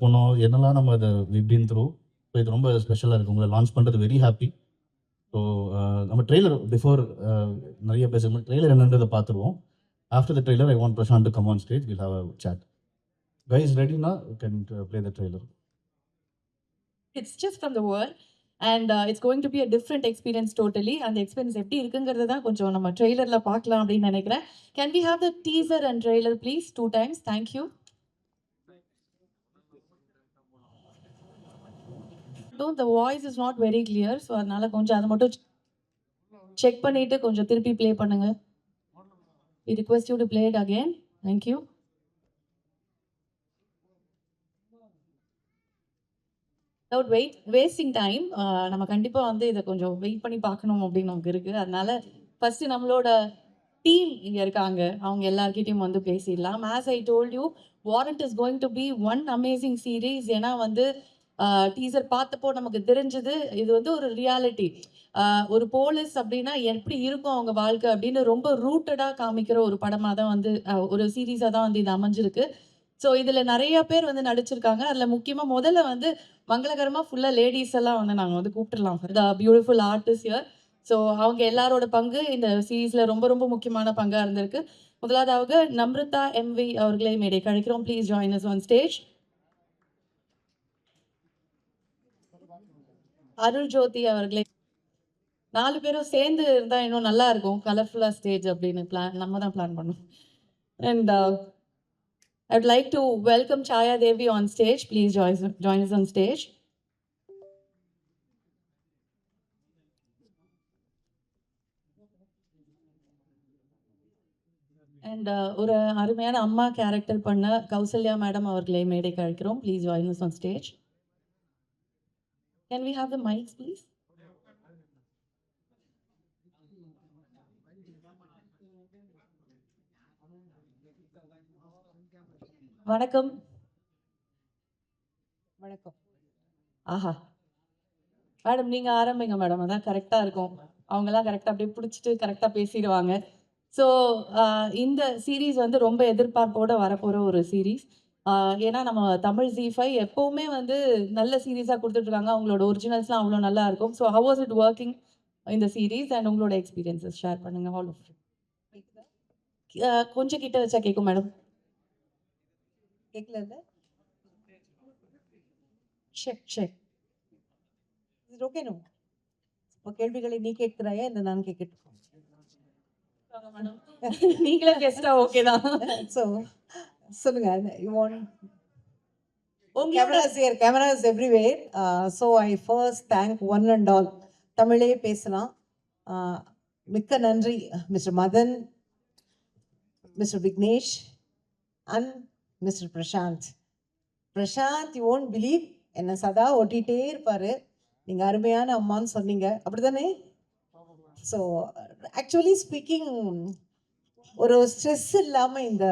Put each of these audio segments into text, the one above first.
போனோம் என்னெல்லாம் நம்ம அதை பீன் த்ரூ. ஸோ இது ரொம்ப ஸ்பெஷலாக இருக்குது. உங்களை லான்ச் பண்ணுறது வெரி ஹாப்பி. ஸோ நம்ம ட்ரெய்லர் பிஃபோர் நிறைய பேசுகிற ட்ரெய்லர் என்னன்றதை பார்த்துருவோம். After the trailer I want Prashanth to come on stage. Will have a chat. Guys, ready now? You can play the trailer. It's just from the world and it's going to be a different experience totally. And the experience எப்படி இருக்குங்கிறது தான் கொஞ்சம் நம்ம ட்ரெய்லர்ல பார்க்கலாம் அப்படின்னு நினைக்கிறேன். Can we have the teaser and trailer please 2 times? Thank you. The voice is not very clear, so அதனால கொஞ்சம் அதை மட்டும் செக் பண்ணிட்டு கொஞ்சம் திருப்பி ப்ளே பண்ணுங்க. We request you to play it again. Thank you. Without wasting time, நம்ம கண்டிப்பா வந்து இதை கொஞ்சம் வெயிட் பண்ணி பார்க்கணும் அப்படின்னு நமக்கு இருக்கு. அதனால ஃபர்ஸ்ட் நம்மளோட டீம் இங்க இருக்காங்க, அவங்க எல்லார்கிட்டையும் வந்து பேசிடலாம். As I told you, Warrant is going to be one amazing series. ஏன்னா வந்து டீசர் பார்த்தப்போ நமக்கு தெரிஞ்சது இது வந்து ஒரு ரியாலிட்டி. ஒரு போலீஸ் அப்படின்னா எப்படி இருக்கும் அவங்க வாழ்க்கை அப்படின்னு ரொம்ப ரூட்டடாக காமிக்கிற ஒரு படமாக தான் வந்து ஒரு சீரீஸாக தான் வந்து இது அமைஞ்சிருக்கு. ஸோ இதில் நிறைய பேர் வந்து நடிச்சிருக்காங்க. அதில் முக்கியமாக முதல்ல வந்து மங்களகரமாக ஃபுல்லாக லேடிஸ் எல்லாம் வந்து நாங்கள் வந்து கூப்பிட்டுலாம், the beautiful artist here. So அவங்க எல்லாரோட பங்கு இந்த சீரீஸில் ரொம்ப ரொம்ப முக்கியமான பங்காக இருந்திருக்கு. முதலாவதாக நம்ருதா எம்வி அவர்களை மேடை கழிக்கிறோம். Please join us on stage. Arul Jyothi அவர்களை 4 பேரும் சேர்ந்து இருந்தால் இன்னும் நல்லா இருக்கும், கலர்ஃபுல்லாக ஸ்டேஜ் அப்படின்னு நம்ம தான் பிளான் பண்ணோம். And I would like to welcome Chaya Devi on stage. Please join us on stage. And ஒரு அருமையான அம்மா கேரக்டர் பண்ண கௌசல்யா மேடம் அவர்களை மேடைக்கு அழைக்கிறோம். Please join us on stage. Can we have the mics please? வணக்கம். வணக்கம். ஆஹா மேடம், நீங்கள் ஆரம்பிங்க மேடம், அதான் கரெக்டாக இருக்கும். அவங்கெல்லாம் கரெக்டாக அப்படியே பிடிச்சிட்டு கரெக்டாக பேசிடுவாங்க. ஸோ இந்த சீரீஸ் வந்து ரொம்ப எதிர்பார்ப்போடு வரப்போகிற ஒரு சீரீஸ். ஏன்னா நம்ம தமிழ் ZEE5 எப்போவுமே வந்து நல்ல சீரீஸாக கொடுத்துட்ருக்காங்க. அவங்களோட ஒரிஜினல்ஸ்லாம் அவ்வளோ நல்லா இருக்கும். So how was it working இந்த சீரீஸ் அண்ட் உங்களோட எக்ஸ்பீரியன்ஸஸ் ஷேர் பண்ணுங்கள். ஆல் ஆஃப் கொஞ்சம் கிட்ட வச்சா கேட்கும் மேடம். கேட்கல? செக் இது ஓகே நோ? இப்போ கேள்விகளை நீ கேட்கிறாயா இல்லை நான் கேட்கட்டும்? நீங்களே கெஸ்டா? ஓகே தான். ஸோ சொல்லுங்க. You want camera is everywhere. So I first thank one and all. தமிழே பேசலாம். மிக்க நன்றி mister Madan, mister Vignesh and mister Prashanth. You won't believe, என்னை சதா ஒட்டிகிட்டே இருப்பார். நீங்கள் அருமையான அம்மான்னு சொன்னீங்க, அப்படி தானே? ஸோ ஆக்சுவலி ஸ்பீக்கிங், ஒரு ஸ்ட்ரெஸ் இல்லாமல் இந்த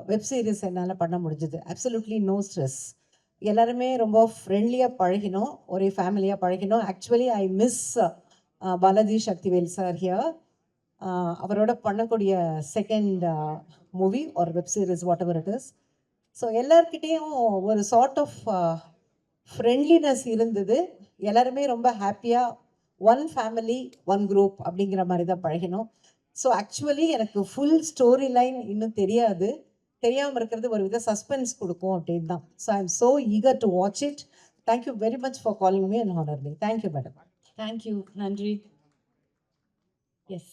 வெப் சீரிஸ் என்னால் பண்ண முடிஞ்சது. Absolutely no stress. எல்லாருமே ரொம்ப ஃப்ரெண்ட்லியாக பழகினோம், ஒரே ஃபேமிலியாக பழகினோம். Actually I miss Balaji Sakthivel sir here. அவரோட பண்ணக்கூடிய செகண்ட் மூவி ஒரு web series whatever it is. So எல்லார்கிட்டேயும் ஒரு சார்ட் ஆஃப் ஃப்ரெண்ட்லினஸ் இருந்தது. எல்லாருமே ரொம்ப ஹாப்பியாக ஒன் ஃபேமிலி ஒன் குரூப் அப்படிங்கிற மாதிரி தான் பழகினோம். ஸோ ஆக்சுவலி எனக்கு ஃபுல் ஸ்டோரி லைன் இன்னும் தெரியாது. தெரியாமல் இருக்கிறது ஒரு வித சஸ்பென்ஸ் கொடுக்கும் அப்படின்னு தான். So I am so eager to watch it. Thank you very much for calling me and honour me. Thank you madam. Thank you, நன்றி. எஸ்,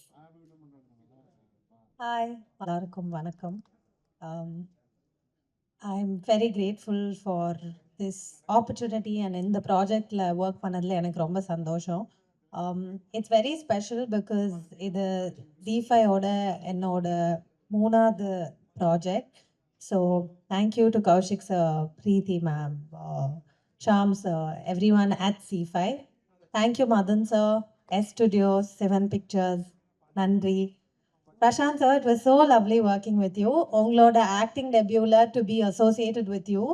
ஹாய், எல்லாருக்கும் வணக்கம். I am very grateful for this opportunity and in the project work பண்ணதில் எனக்கு ரொம்ப சந்தோஷம். It's very special because இது ZEE5ஓட என்னோட 3வது project. So thank you to Kaushik sir, Preethi ma'am, charms everyone at C5. Thank you, Madan sir, S Studios, 7 Pictures, Nandri. Prashant sir, it was so lovely working with you. Ungaloda acting debut to be associated with you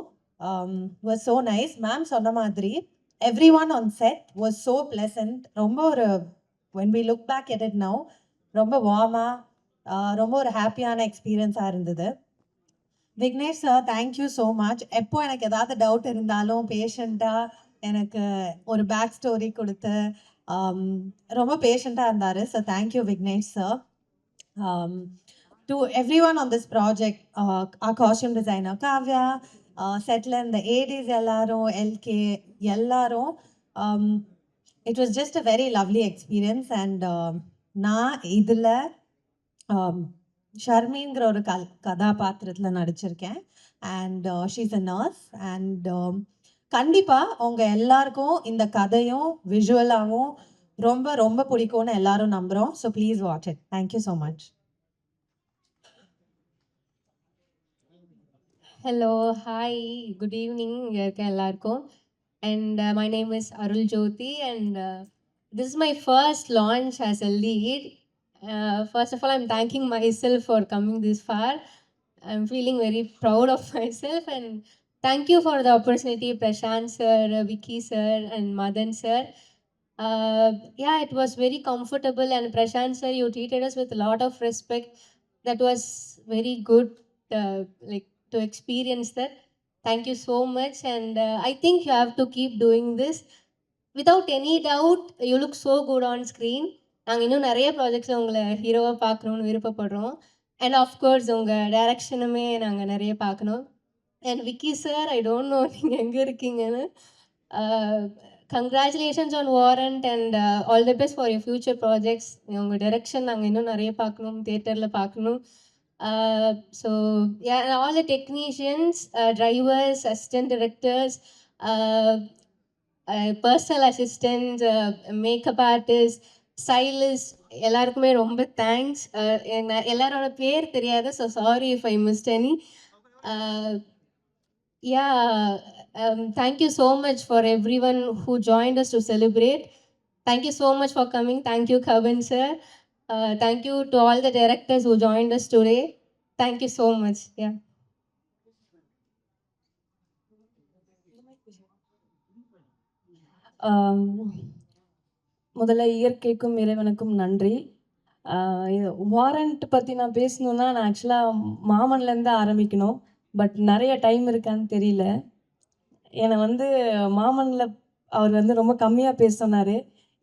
was so nice. Ma'am சொன்ன மாதிரி everyone on set was so pleasant. ரொம்ப ஒரு when we look back at it now, ரொம்ப வார்மா ரொம்ப ஒரு ஹாப்பியான எக்ஸ்பீரியன்ஸாக இருந்தது. Vignesh sir, thank you so much. எப்போ எனக்கு ஏதாவது டவுட் இருந்தாலும் பேஷண்ட்டாக எனக்கு ஒரு பேக் ஸ்டோரி கொடுத்து ரொம்ப பேஷண்ட்டாக இருந்தார். So thank you Vignesh sir. To everyone on this project, our costume designer Kavya, settler in the ADs எல்லாரும், LK எல்லாரும், it was just a very lovely experience. And நான் இதில் ஷர்மிங்கிற ஒரு கதாபாத்திரத்தில் நடிச்சிருக்கேன். And she's a nurse. And கண்டிப்பாக உங்கள் எல்லாருக்கும் இந்த கதையும் விஷுவலாகவும் ரொம்ப ரொம்ப பிடிக்கும்னு எல்லாரும் நம்புகிறோம். So please watch it. Thank you so much. Hello, hi, good evening, எல்லாருக்கும். And my name is Arul Jyoti, and this is my first launch as a lead. First of all, I'm thanking myself for coming this far. I'm feeling very proud of myself, and thank you for the opportunity, Prashant sir, Vicky sir, and Madan sir. Yeah, it was very comfortable, and Prashant sir, you treated us with a lot of respect. That was very good, like to experience that. Thank you so much, and I think you have to keep doing this. Without any doubt, you look so good on screen. நாங்கள் இன்னும் நிறைய ப்ராஜெக்ட்ஸில் உங்களை ஹீரோவாக பார்க்கணுன்னு விருப்பப்படுறோம். And of course உங்கள் டைரக்ஷனுமே நாங்கள் நிறைய பார்க்கணும். And Vicky sir, I don't know நீங்கள் எங்கே இருக்கீங்கன்னு. Congratulations on Warrant, and all the best for your future projects. உங்கள் டைரக்ஷன் நாங்கள் இன்னும் நிறைய பார்க்கணும், தியேட்டரில் பார்க்கணும். So yeah, and all the technicians, drivers, assistant directors, personal assistants, makeup artists, stylists, எல்லாருக்குமே ரொம்ப தேங்க்ஸ். எல்லாரோட பேர் தெரியாது, so sorry if I missed any. Yeah, thank you so much for everyone who joined us to celebrate. Thank you so much for coming. Thank you, Kavan sir. Thank you to all the directors who joined us today. Thank you so much. Yeah. முதல்ல இயற்கைக்கும் இறைவனுக்கும் நன்றி. Warrant பற்றி நான் பேசணுன்னா நான் ஆக்சுவலாக மாமன்லேருந்து ஆரம்பிக்கணும். But நிறைய time இருக்கான்னு தெரியல. என்னை வந்து மாமனில் அவர் வந்து ரொம்ப கம்மியாக பேச சொன்னார்.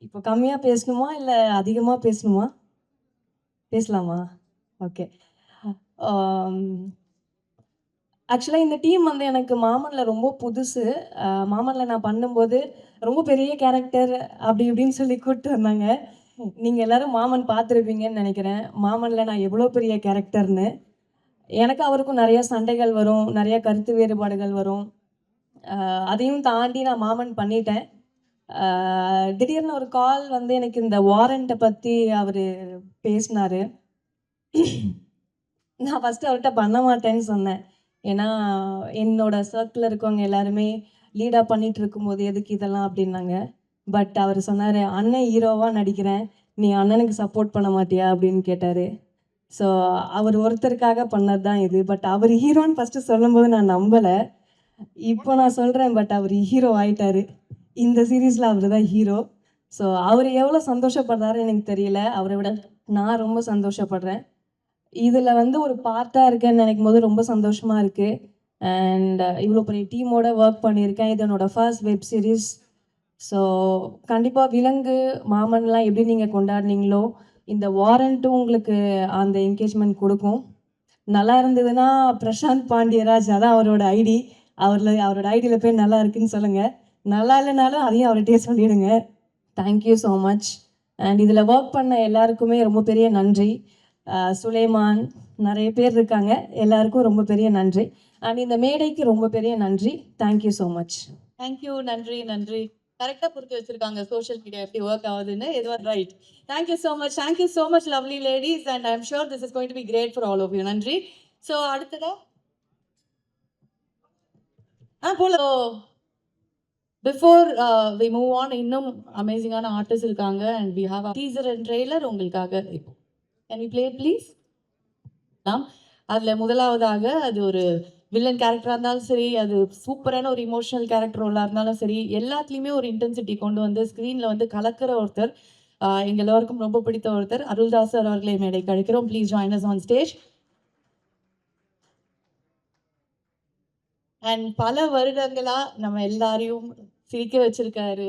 இப்போ கம்மியாக பேசணுமா இல்லை அதிகமாக பேசணுமா? பேசலாமா? ஓகே. ஆக்சுவலாக இந்த டீம் வந்து எனக்கு மாமனில் ரொம்ப புதுசு. மாமனில் நான் பண்ணும்போது ரொம்ப பெரிய கேரக்டர் அப்படி இப்படின்னு சொல்லி கூப்பிட்டு வந்தாங்க. நீங்கள் எல்லோரும் மாமன் பார்த்துருப்பீங்கன்னு நினைக்கிறேன். மாமனில் நான் எவ்வளோ பெரிய கேரக்டர்னு. எனக்கு அவருக்கும் நிறைய சண்டைகள் வரும், நிறைய கருத்து வேறுபாடுகள் வரும். அதையும் தாண்டி நான் மாமன் பண்ணிட்டேன். திடீர்னு ஒரு கால் வந்து எனக்கு இந்த வாரண்ட்டை பற்றி அவர் பேசினார். நான் ஃபஸ்ட்டு அவர்கிட்ட பண்ண மாட்டேன்னு சொன்னேன். ஏன்னா என்னோட சர்க்கிளில் இருக்கவங்க எல்லாருமே லீடாக பண்ணிகிட்டு இருக்கும்போது எதுக்கு இதெல்லாம் அப்படின்னாங்க. பட் அவர் சொன்னார், அண்ணன் ஹீரோவாக நடிக்கிறேன், நீ அண்ணனுக்கு சப்போர்ட் பண்ண மாட்டியா அப்படின்னு கேட்டார். ஸோ அவர் ஒருத்தருக்காக பண்ணது தான் இது. பட் அவர் ஹீரோன்னு ஃபஸ்ட்டு சொல்லும்போது நான் நம்பலை. இப்போ நான் சொல்கிறேன், பட் அவர் ஹீரோ ஆகிட்டார். இந்த சீரீஸில் அவர் தான் ஹீரோ. ஸோ அவர் எவ்வளோ சந்தோஷப்படுறாரு எனக்கு தெரியல. அவரை விட நான் ரொம்ப சந்தோஷப்படுறேன். இதில் வந்து ஒரு பார்ட்டாக இருக்கேன்னு நினைக்கும் போது ரொம்ப சந்தோஷமாக இருக்குது. அண்ட் இவ்வளோ பெரிய டீமோட ஒர்க் பண்ணியிருக்கேன். இது என்னோடய ஃபர்ஸ்ட் வெப் சீரிஸ். ஸோ கண்டிப்பாக விலங்கு மாமன்லாம் எப்படி நீங்கள் கொண்டாடினீங்களோ இந்த வாரண்ட்டும் உங்களுக்கு அந்த என்கேஜ்மெண்ட் கொடுக்கும். நல்லா இருந்ததுன்னா பிரசாந்த் பாண்டியராஜ், அதான் அவரோட ஐடி, அவரோட ஐடியில் போய் நல்லா இருக்குன்னு சொல்லுங்கள். நல்லா இல்லைனாலும் அதையும் அவர்கிட்டயே சொல்லிவிடுங்க. Thank you so much. அண்ட் இதில் ஒர்க் பண்ண எல்லாருக்குமே ரொம்ப பெரிய நன்றி. சுலைமான், நிறைய பேர் இருக்காங்க, எல்லாருக்கும் ரொம்ப பெரிய நன்றி. அண்ட் இந்த மேடைக்கு ரொம்ப பெரிய நன்றி. Thank you so much. தேங்க்யூ. நன்றி நன்றி. கரெக்டாக புரிஞ்சு வச்சுருக்காங்க சோஷியல் மீடியா எப்படி ஒர்க் ஆகுதுன்னு. இது was right. Thank you so much. Thank you so much lovely ladies, and I am sure this is going to be great for all of you. நன்றி. So அடுத்ததா போல பிஃபோர் வி மூவ் ஆன், இன்னும் அமேசிங்கான artist இருக்காங்க and we have teaser and trailer உங்களுக்காக இப்போ. Can you play it please? அதில் முதலாவதாக அது ஒரு வில்லன் கேரக்டராக இருந்தாலும் சரி, அது சூப்பரான ஒரு இமோஷனல் கேரக்டர் ரோலாக இருந்தாலும் சரி, எல்லாத்துலேயுமே ஒரு இன்டென்சிட்டி கொண்டு வந்து ஸ்க்ரீனில் வந்து கலக்கிற ஒருத்தர், எங்கள் எல்லோருக்கும் ரொம்ப பிடித்த ஒருத்தர் அருள்தாஸ் சார் அவர்களை மேடைக்கு அழைக்கிறோம். ப்ளீஸ் join us on stage. And பல வருடங்களா நம்ம எல்லாரையும் சிரிக்க வச்சிருக்காரு,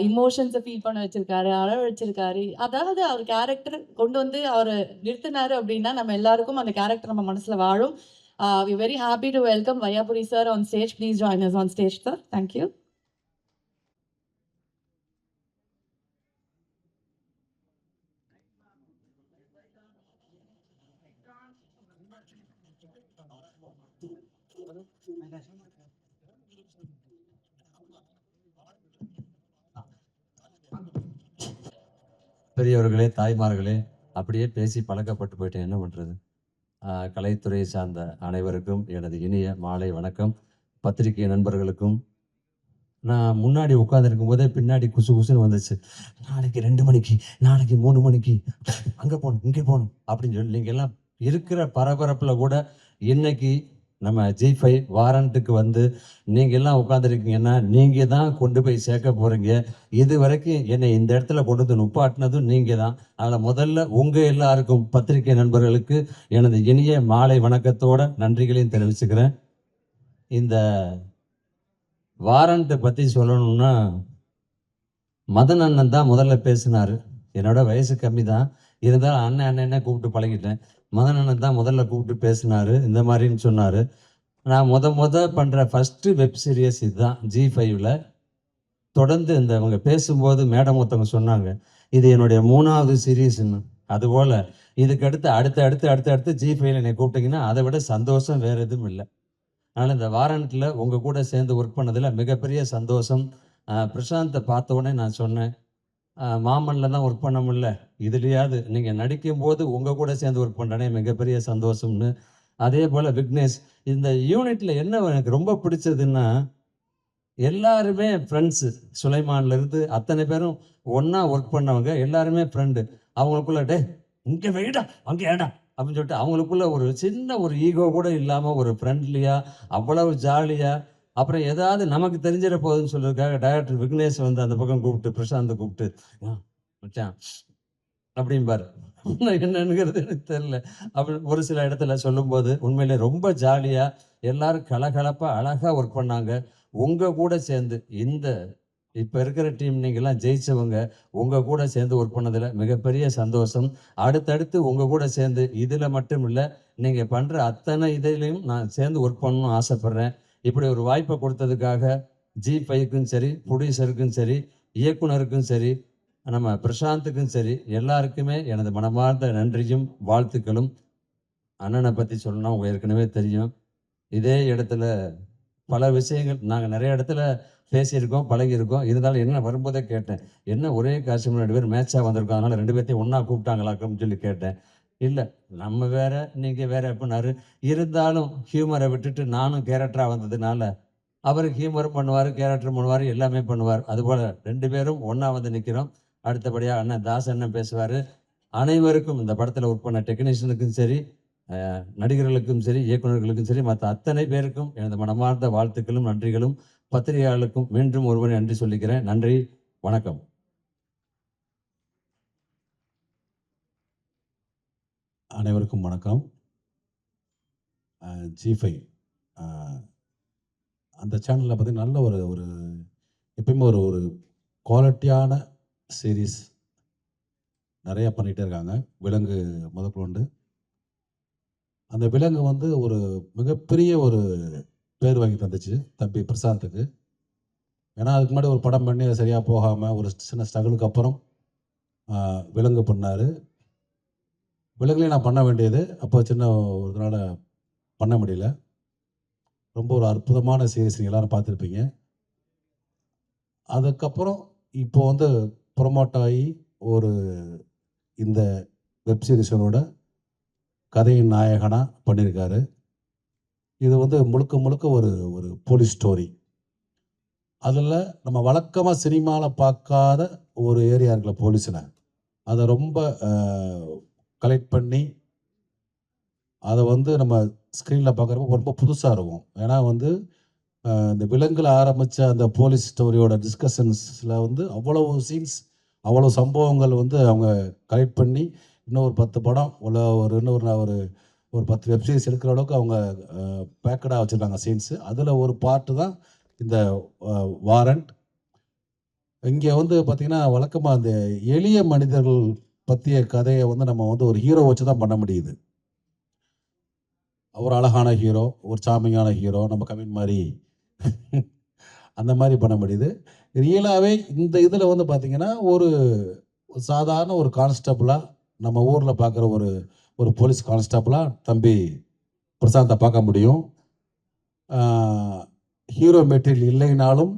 இமோஷன்ஸை ஃபீல் பண்ண வச்சிருக்காரு, அழ வச்சிருக்காரு. அதாவது அவர் கேரக்டர் கொண்டு வந்து அவர் நிறுத்தினாரு அப்படின்னா நம்ம எல்லாருக்கும் அந்த கேரக்டர் நம்ம மனசுல வாழும். We very happy to welcome Vaiyapuri sir on stage. Please join us on stage sir. Thank you. பெரியவர்களே, தாய்மார்களே, அப்படியே பேசி பழக்கப்பட்டு போயிட்டேன், என்ன பண்ணுறது. கலைத்துறையை சார்ந்த அனைவருக்கும் எனது இனிய மாலை வணக்கம். பத்திரிகை நண்பர்களுக்கும். நான் முன்னாடி உட்காந்துருக்கும் போதே பின்னாடி குசு குசுன்னு வந்துச்சு. நாளைக்கு 2 மணிக்கு, நாளைக்கு 3 மணிக்கு, அங்கே போகணும், இங்கே போகணும் அப்படின்னு சொல்லி நீங்கள் எல்லாம் இருக்கிற பரபரப்பில் கூட இன்னைக்கு நம்ம G5 வாரண்ட்டுக்கு வந்து நீங்கள் எல்லாம் உட்காந்துருக்கீங்கன்னா நீங்கள் தான் கொண்டு போய் சேர்க்க போகிறீங்க. இது வரைக்கும் என்னை இந்த இடத்துல கொண்டு வந்து நுப்பாட்டினதும் நீங்கள் தான். அதில் முதல்ல உங்கள் எல்லாருக்கும் பத்திரிகை நண்பர்களுக்கு எனது இனிய மாலை வணக்கத்தோட நன்றிகளையும் தெரிவிச்சுக்கிறேன். இந்த வாரண்ட்டை பற்றி சொல்லணும்னா, மதன் அண்ணன் தான் முதல்ல பேசினார். என்னோட வயசு கம்மி தான், இருந்தாலும் அண்ணன் அண்ணனே கூப்பிட்டு பழகிட்டேன். மதன் அண்ணன் தான் முதல்ல கூப்பிட்டு பேசினார், இந்த மாதிரின்னு சொன்னார். நான் பண்ணுற ஃபஸ்ட்டு வெப் சீரியஸ் இதுதான் G5ல். தொடர்ந்து அவங்க பேசும்போது மேடம் ஒருத்தவங்க சொன்னாங்க, இது என்னுடைய 3வது சீரீஸ்ன்னு. அதுபோல் இதுக்கு அடுத்து G5ல் என்னை கூப்பிட்டிங்கன்னா அதை விட சந்தோஷம் வேறு எதுவும் இல்லை. அதனால் இந்த வாரண்ட்டில் உங்கள் கூட சேர்ந்து ஒர்க் பண்ணதில் மிகப்பெரிய சந்தோஷம். பிரசாந்தை பார்த்த உடனே நான் சொன்னேன், மாமனில் தான் ஒர்க் பண்ண முடியல, இதுலையாவது நீங்கள் நடிக்கும்போது உங்கள் கூட சேர்ந்து ஒர்க் பண்ணுறேனே மிகப்பெரிய சந்தோஷம்னு. அதே போல் விக்னேஷ், இந்த யூனிட்டில் என்ன எனக்கு ரொம்ப பிடிச்சதுன்னா, எல்லாருமே ஃப்ரெண்ட்ஸு. சுலைமான்லேருந்து அத்தனை பேரும் ஒன்றா ஒர்க் பண்ணவங்க, எல்லாருமே ஃப்ரெண்டு. அவங்களுக்குள்ள டே இங்கே வெயிடா அங்கே ஏடா அப்படின்னு சொல்லிட்டு அவங்களுக்குள்ள ஒரு சின்ன ஒரு ஈகோ கூட இல்லாமல் ஒரு ஃப்ரெண்ட்லியாக அவ்வளவு ஜாலியாக. அப்புறம் ஏதாவது நமக்கு தெரிஞ்சிட போகுதுன்னு சொல்றதுக்காக டைரக்டர் விக்னேஷ் வந்து அந்த பக்கம் கூப்பிட்டு பிரசாந்தை கூப்பிட்டு மச்சான் அப்படிம்பாரு. என்னங்கிறது எனக்கு தெரியல. அப்படி ஒரு சில இடத்துல சொல்லும்போது உண்மையிலே ரொம்ப ஜாலியாக எல்லாரும் கலகலப்பாக அழகாக ஒர்க் பண்ணாங்க. உங்கள் கூட சேர்ந்து இந்த இப்போ இருக்கிற டீம் நீங்கள்லாம் ஜெயிச்சவங்க, உங்கள் கூட சேர்ந்து ஒர்க் பண்ணதில் மிகப்பெரிய சந்தோஷம். அடுத்தடுத்து உங்கள் கூட சேர்ந்து இதில் மட்டும் இல்லை, நீங்கள் பண்ணுற அத்தனை இதிலையும் நான் சேர்ந்து ஒர்க் பண்ணணும்னு ஆசைப்பட்றேன். இப்படி ஒரு வாய்ப்பை கொடுத்ததுக்காக G5க்கும் சரி, ப்ரொடியூசருக்கும் சரி, இயக்குனருக்கும் சரி, நம்ம பிரசாந்துக்கும் சரி, எல்லாருக்குமே எனது மனமார்ந்த நன்றியும் வாழ்த்துக்களும். அண்ணனை பற்றி சொல்லணும்னா உங்களுக்கு ஏற்கனவே தெரியும். இதே இடத்துல பல விஷயங்கள் நாங்கள் நிறைய இடத்துல பேசியிருக்கோம், பழகியிருக்கோம். இருந்தாலும் என்ன வரும்போதே கேட்டேன், என்ன ஒரே காஸ்டியூம் 2 பேர் மேட்சாக வந்திருக்கோம், அதனால் 2 பேர்த்தையும் ஒன்றா கூப்பிட்டாங்களாக்குன்னு சொல்லி கேட்டேன். இல்லை நம்ம வேற நீங்கள் வேற அப்படின்னாரு. இருந்தாலும் ஹியூமரை விட்டுட்டு நானும் கேரக்டராக வந்ததுனால அவர் ஹியூமரும் பண்ணுவார், கேரக்டரும் பண்ணுவார், எல்லாமே பண்ணுவார். அதுபோல் 2 பேரும் ஒன்றா வந்து நிற்கிறோம். அடுத்தபடியாக அண்ணன் தாஸ் அண்ணன் பேசுவார். அனைவருக்கும் இந்த படத்தில் ஒர்க் பண்ண டெக்னீஷியனுக்கும் சரி, நடிகர்களுக்கும் சரி, இயக்குநர்களுக்கும் சரி, மற்ற அத்தனை பேருக்கும் எனது மனமார்ந்த வாழ்த்துக்களும் நன்றிகளும். பத்திரிகையாளருக்கும் மீண்டும் ஒருவரை நன்றி சொல்லிக்கிறேன். நன்றி, வணக்கம். அனைவருக்கும் வணக்கம். G5 அந்த சேனலில் பார்த்திங்கன்னா நல்ல ஒரு எப்பயுமே ஒரு குவாலிட்டியான சீரீஸ் நிறையா பண்ணிகிட்டே இருக்காங்க. விலங்கு முதற்கொண்டு அந்த விலங்கு வந்து ஒரு மிகப்பெரிய ஒரு பேர் வாங்கி தந்துச்சு தம்பி பிரசாந்துக்கு. ஏன்னா அதுக்கு முன்னாடி ஒரு படம் பண்ணி அது சரியாக போகாமல் ஒரு சின்ன ஸ்ட்ரகிளுக்கு அப்புறம் விலங்கு பண்ணார். விலங்குலையும் நான் பண்ண வேண்டியது அப்போ சின்ன ஒரு இதனால் பண்ண முடியல. ரொம்ப ஒரு அற்புதமான சீரீஸ் நீங்கள் எல்லோரும் பார்த்துருப்பீங்க. அதுக்கப்புறம் இப்போ வந்து ப்ரொமோட் ஆகி ஒரு இந்த வெப் சீரிஸோட கதையின் நாயகனாக பண்ணியிருக்காரு. இது வந்து முழுக்க முழுக்க ஒரு போலீஸ் ஸ்டோரி. அதில் நம்ம வழக்கமாக சினிமாவில் பார்க்காத ஒரு ஏரியா இருக்குல்ல போலீஸில், அதை ரொம்ப கலெக்ட் பண்ணி அதை வந்து நம்ம ஸ்க்ரீனில் பார்க்குறப்ப ரொம்ப புதுசாக இருக்கும். ஏன்னா வந்து இந்த விலங்குல ஆரம்பித்த அந்த போலீஸ் ஸ்டோரியோட டிஸ்கஷன்ஸில் வந்து அவ்வளோ சீன்ஸ், அவ்வளோ சம்பவங்கள் வந்து அவங்க கலெக்ட் பண்ணி இன்னும் ஒரு 10 படம் இல்லை ஒரு 10 வெப்சீரிஸ் எடுக்கிற அளவுக்கு அவங்க பேக்கடாக வச்சுருக்காங்க சீன்ஸு. அதில் ஒரு பார்ட்டு தான் இந்த வாரண்ட். இங்கே வந்து பார்த்திங்கன்னா வழக்கமாக அந்த எளிய மனிதர்கள் பற்றிய கதையை வந்து நம்ம வந்து ஒரு ஹீரோ வச்சு தான் பண்ண முடியுது. ஒரு அழகான ஹீரோ, ஒரு சாமியான ஹீரோ, நம்ம கவின் மாதிரி அந்த மாதிரி பண்ண முடியுது. ரியலாகவே இந்த இதில் வந்து பார்த்திங்கன்னா ஒரு சாதாரண ஒரு கான்ஸ்டபிளாக நம்ம ஊரில் பார்க்குற ஒரு போலீஸ் கான்ஸ்டபிளாக தம்பி பிரசாந்தை பார்க்க முடியும். ஹீரோ மெட்டீரியல் இல்லைனாலும்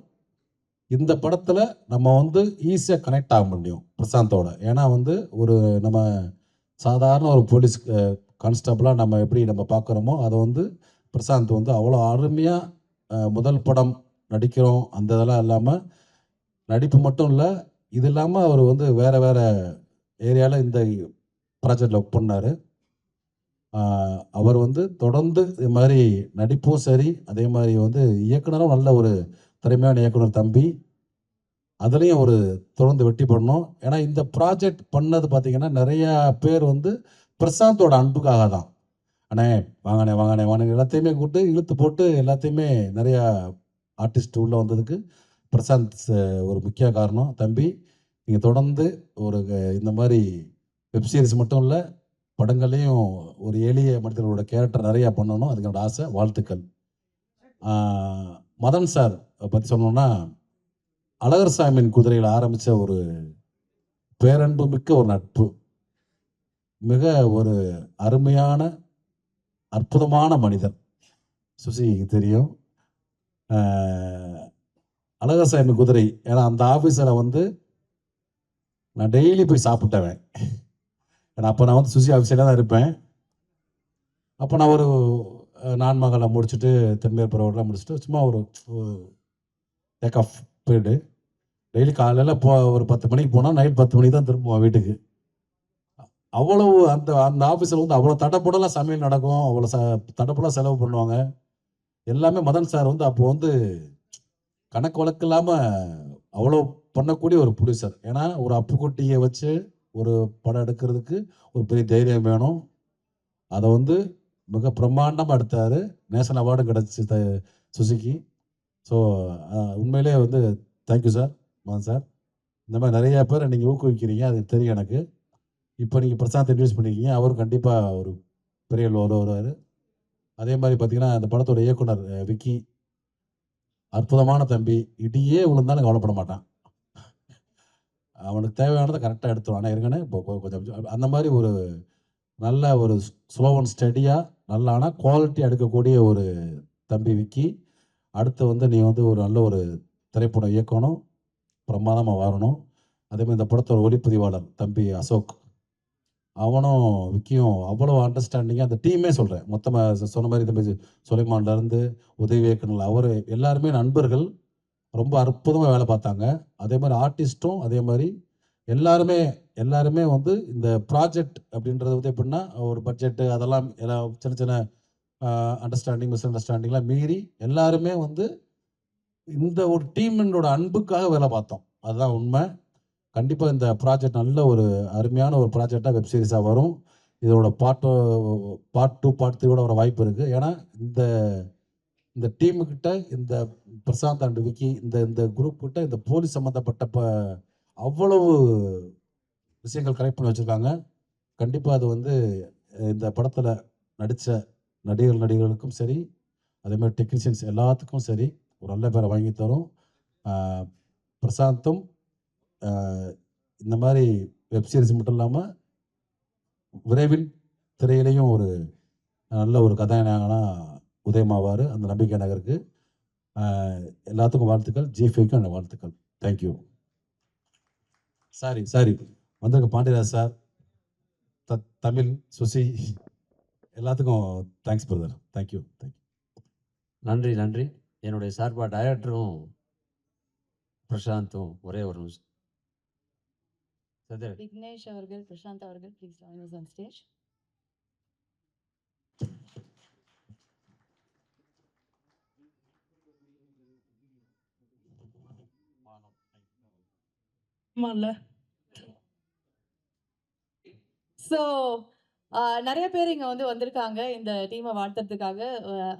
இந்த படத்தில் நம்ம வந்து ஈஸியாக கனெக்ட் ஆக முடியும் பிரசாந்தோட. ஏன்னா வந்து ஒரு நம்ம சாதாரண ஒரு போலீஸ் கான்ஸ்டபிளாக நம்ம எப்படி நம்ம பார்க்குறோமோ அதை வந்து பிரசாந்த் வந்து அவ்வளோ அருமையாக முதல் படம் நடிக்கிறோம் அந்த இதெல்லாம் இல்லாமல் நடிப்பு மட்டும் இல்லை, இது இல்லாமல் அவர் வந்து வேறு வேறு ஏரியாவில் இந்த ப்ராஜெக்டில் ஒர்க் பண்ணார். அவர் வந்து தொடர்ந்து இது மாதிரி நடிப்பும் சரி, அதே மாதிரி வந்து இயக்குனரும் நல்ல ஒரு திறமையான இயக்குனர் தம்பி. அதுலேயும் ஒரு தொடர்ந்து வெற்றி பண்ணணும். ஏன்னா இந்த ப்ராஜெக்ட் பண்ணது பார்த்திங்கன்னா நிறையா பேர் வந்து பிரசாந்தோட அன்புக்காக தான். அண்ணே வாங்கண்ணே வாங்கண்ணே வாங்க எல்லாத்தையுமே கூப்பிட்டு இழுத்து போட்டு எல்லாத்தையுமே நிறையா ஆர்டிஸ்ட் உள்ளே வந்ததுக்கு பிரசாந்த் ஒரு முக்கிய காரணம். தம்பி நீங்கள் தொடர்ந்து இந்த மாதிரி வெப்சீரிஸ் மட்டும் இல்லை, படங்கள்லேயும் ஒரு எளிய மனிதர்களோட கேரக்டர் நிறையா பண்ணணும், அதுக்கு என்னோட ஆசை. வாழ்த்துக்கள். மதன் சார் பற்றி சொல்லணுன்னா, அழகர் சாமியின் குதிரையில் ஆரம்பித்த ஒரு பேரன்பு மிக்க ஒரு நட்பு, மிக ஒரு அருமையான அற்புதமான மனிதர். சுசிக்கு தெரியும். அழகர் சாமி குதிரை, ஏன்னா அந்த ஆஃபீஸரை வந்து நான் டெய்லி போய் சாப்பிட்டவன். ஏன்னா அப்போ நான் வந்து சுசி ஆஃபீஸில் தான் இருப்பேன். அப்போ நான் ஒரு நான்மகளை முடிச்சுட்டு தென்மேற்புறவெல்லாம் முடிச்சுட்டு சும்மா ஒரு டேக் ஆஃப் போயிட்டு டெய்லி காலையில் ஒரு 10 மணிக்கு போனால் நைட் 10 மணிக்கு தான் திரும்புவோம் வீட்டுக்கு. அவ்வளவு அந்த ஆஃபீஸில் வந்து அவ்வளோ தடப்படலாம் சமையல் நடக்கும், அவ்வளோ தடப்படலாம் செலவு பண்ணுவாங்க. எல்லாமே மதன் சார் வந்து அப்போ வந்து கணக்கு வழக்கு இல்லாமல் அவ்வளோ பண்ணக்கூடிய ஒரு ப்ரொடியூசர். ஏன்னா ஒரு அப்புக்குட்டியை வச்சு ஒரு படம் எடுக்கிறதுக்கு ஒரு பெரிய தைரியம் வேணும். அதை வந்து மிக பிரம்மாண்டமாக எடுத்தார். நேஷனல் அவார்டும் கிடச்சி சுசிக்கு. ஸோ உண்மையிலே வந்து தேங்க்யூ சார், மதன் சார். இந்த மாதிரி நிறையா பேர் நீங்கள் ஊக்குவிக்கிறீங்க, அது தெரியும் எனக்கு. இப்போ நீங்கள் பிரசாந்த் இன்ட்ரடியூஸ் பண்ணியிருக்கீங்க, அவரும் கண்டிப்பாக ஒரு பெரிய லெவலில் வருவார். அதே மாதிரி பார்த்தீங்கன்னா அந்த படத்தோட இயக்குனர் விக்கி, அற்புதமான தம்பி. இடியே விழுந்தாலும் கவலைப்பட மாட்டான், அவனுக்கு தேவையானதை கரெக்டாக எடுத்துருவான். ஆனால் இருங்கன்னு இப்போ கொஞ்சம் அந்த மாதிரி ஒரு நல்ல ஒரு ஸ்லோ அண்ட் ஸ்டடியாக நல்ல ஆனால் குவாலிட்டியாக எடுக்கக்கூடிய ஒரு தம்பி விக்கி. அடுத்து வந்து நீ வந்து ஒரு நல்ல ஒரு திரைப்படம் இயக்கணும், பிரமாதமாக வரணும். அதேமாதிரி இந்த படத்தோட ஒளிப்பதிவாளர் தம்பி அசோக், அவனும் விக்கியும் அவ்வளோ அண்டர்ஸ்டாண்டிங்காக அந்த டீமே சொல்கிறேன் மொத்தமாக சொன்ன மாதிரி தம்பி சுலைமான்லேருந்து உதவி இயக்குனர் அவர் எல்லாருமே நண்பர்கள், ரொம்ப அற்புதமாக வேலை பார்த்தாங்க. அதே மாதிரி ஆர்டிஸ்ட்டும் அதே மாதிரி எல்லாருமே வந்து இந்த ப்ராஜெக்ட் அப்படின்றது வந்து எப்படின்னா ஒரு பட்ஜெட்டு அதெல்லாம் எல்லாம் சின்ன சின்ன மிஸ் அண்டர்ஸ்டாண்டிங்லாம் மீறி எல்லாருமே வந்து இந்த ஒரு டீமினோட அன்புக்காக வேலை பார்த்தோம். அதுதான் உண்மை. கண்டிப்பாக இந்த ப்ராஜெக்ட் நல்ல ஒரு அருமையான ஒரு ப்ராஜெக்டாக வெப்சீரிஸாக வரும். இதோட பார்ட் 2 பார்ட் 3 கூட வர வாய்ப்பு இருக்குது. ஏன்னா இந்த டீமுக்கிட்ட இந்த பிரசாந்த் அண்ட் விக்கி இந்த குரூப் கிட்ட இந்த போலீஸ் சம்மந்தப்பட்ட அவ்வளவு விஷயங்கள் கலெக்ட் பண்ணி வச்சுருக்காங்க. கண்டிப்பாக அது வந்து இந்த படத்தில் நடித்த நடிகர்களுக்கும் சரி, அதேமாதிரி டெக்னீஷியன்ஸ் எல்லாத்துக்கும் சரி ஒரு நல்ல பேரை வாங்கி தரும். பிரசாந்தும் இந்த மாதிரி வெப்சீரிஸ் மட்டும் இல்லாமல் விரைவில் திரையிலையும் ஒரு நல்ல ஒரு கதாநாயகனாக உதயமாவார். அந்த நம்பிக்கை நகருக்கு எல்லாத்துக்கும் வாழ்த்துக்கள். ஜிஃபேக்கும் எனக்கு வாழ்த்துக்கள். தேங்க்யூ. சாரி வந்திருக்க பாண்டியராஜ் சார், தமிழ், சுசி எல்லாத்துக்கும் தேங்க்ஸ் பிரதர். தேங்க்யூ. நன்றி. என்னுடைய சார்பாக டைரக்டரும் பிரசாந்தும் ஒரே ஒரு நிமிஷம். சத்யா, விக்னேஷ் அவர்கள், பிரசாந்த் அவர்கள், please join us on stage. So நிறைய பேர் இங்கே வந்து வந்திருக்காங்க இந்த டீமை வாழ்த்துறதுக்காக.